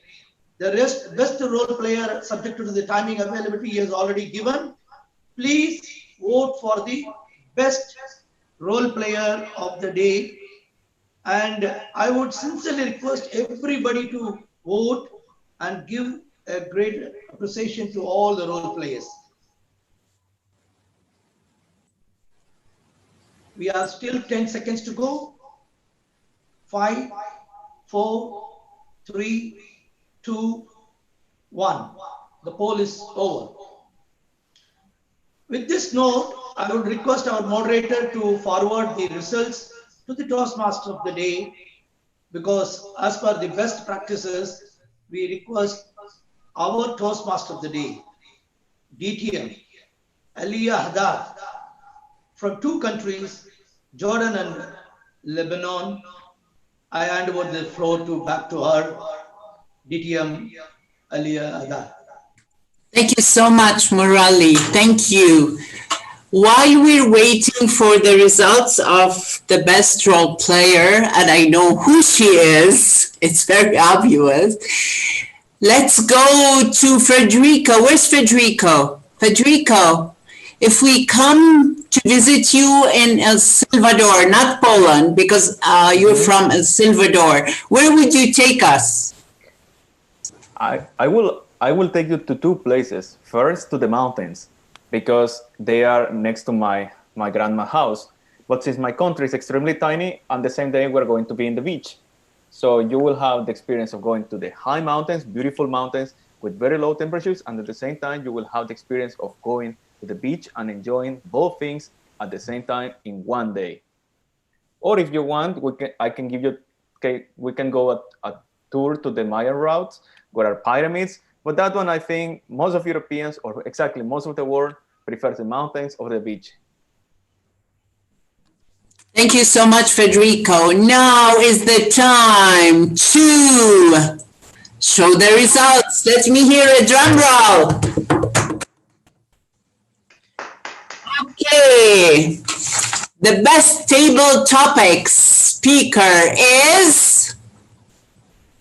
The best role player, subject to the timing availability, he has already given. Please vote for the best role player of the day. And I would sincerely request everybody to vote and give a great appreciation to all the role players. We have still 10 seconds to go. 5, 4, 3, 2, 1. The poll is over. With this note, I would request our moderator to forward the results to the Toastmaster of the day, because as per the best practices, we request our Toastmaster of the day, DTM, ALIA HADDAD, from 2 countries, Jordan and Lebanon. I hand over the floor back to her, DTM ALIA HADDAD. Thank you so much, Murali. Thank you. While we're waiting for the results of the best role player, and I know who she is, it's very obvious, let's go to Federico. Where's Federico? Federico, if we come to visit you in El Salvador, not Poland, because you're from El Salvador, where would you take us? I will I will take you to two places. First, to the mountains, because they are next to my grandma's house. But since my country is extremely tiny, on the same day we're going to be in the beach. So you will have the experience of going to the high mountains, beautiful mountains with very low temperatures, and at the same time you will have the experience of going to the beach and enjoying both things at the same time in one day. Or if you want, we can go a tour to the Mayan routes, where are pyramids. But that one, I think most of Europeans, or exactly most of the world, prefers the mountains or the beach. Thank you so much, Federico. Now is the time to show the results. Let me hear a drum roll. Okay. The best table topics speaker is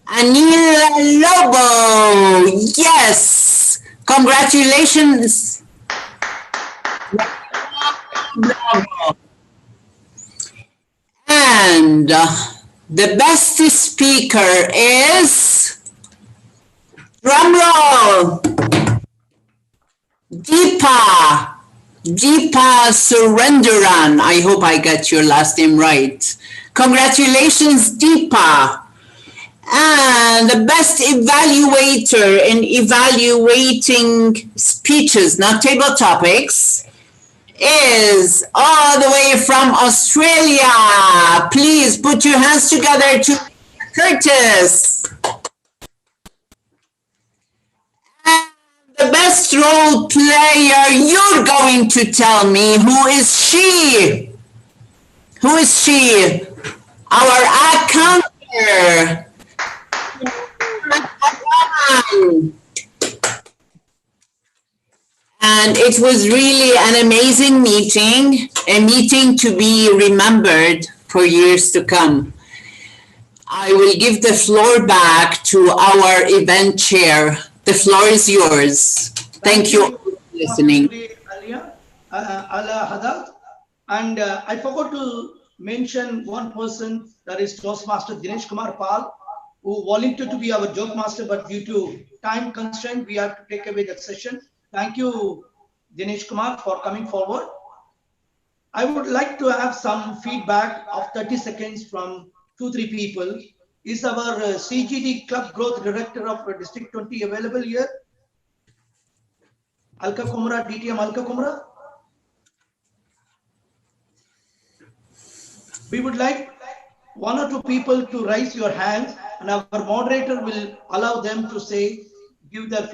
Anila Lobo. Yes. Congratulations. Bravo. And the best speaker is, drum roll, DEEPA Surendran. I hope I got your last name right. Congratulations, DEEPA. And the best evaluator in evaluating speeches, not table topics, is all the way from Australia. Please put your hands together to Curtis. And the best role player, you're going to tell me, who is she? Who is she? Our accountant. And it was really an amazing meeting, a meeting to be remembered for years to come. I will give the floor back to our event chair. The floor is yours. Thank you all for listening. ALIA, HADDAD. And I forgot to mention one person, that is Toastmaster Dinesh Kumar Pal, who volunteered to be our joke master, but due to time constraint, we have to take away that session. Thank you, Dinesh Kumar, for coming forward. I would like to have some feedback of 30 seconds from 2-3 people. Is our CGD Club Growth Director of District 20 available here? Alka Kumra, DTM Alka Kumra? We would like 1 or 2 people to raise your hands, and our moderator will allow them to say, give their feedback.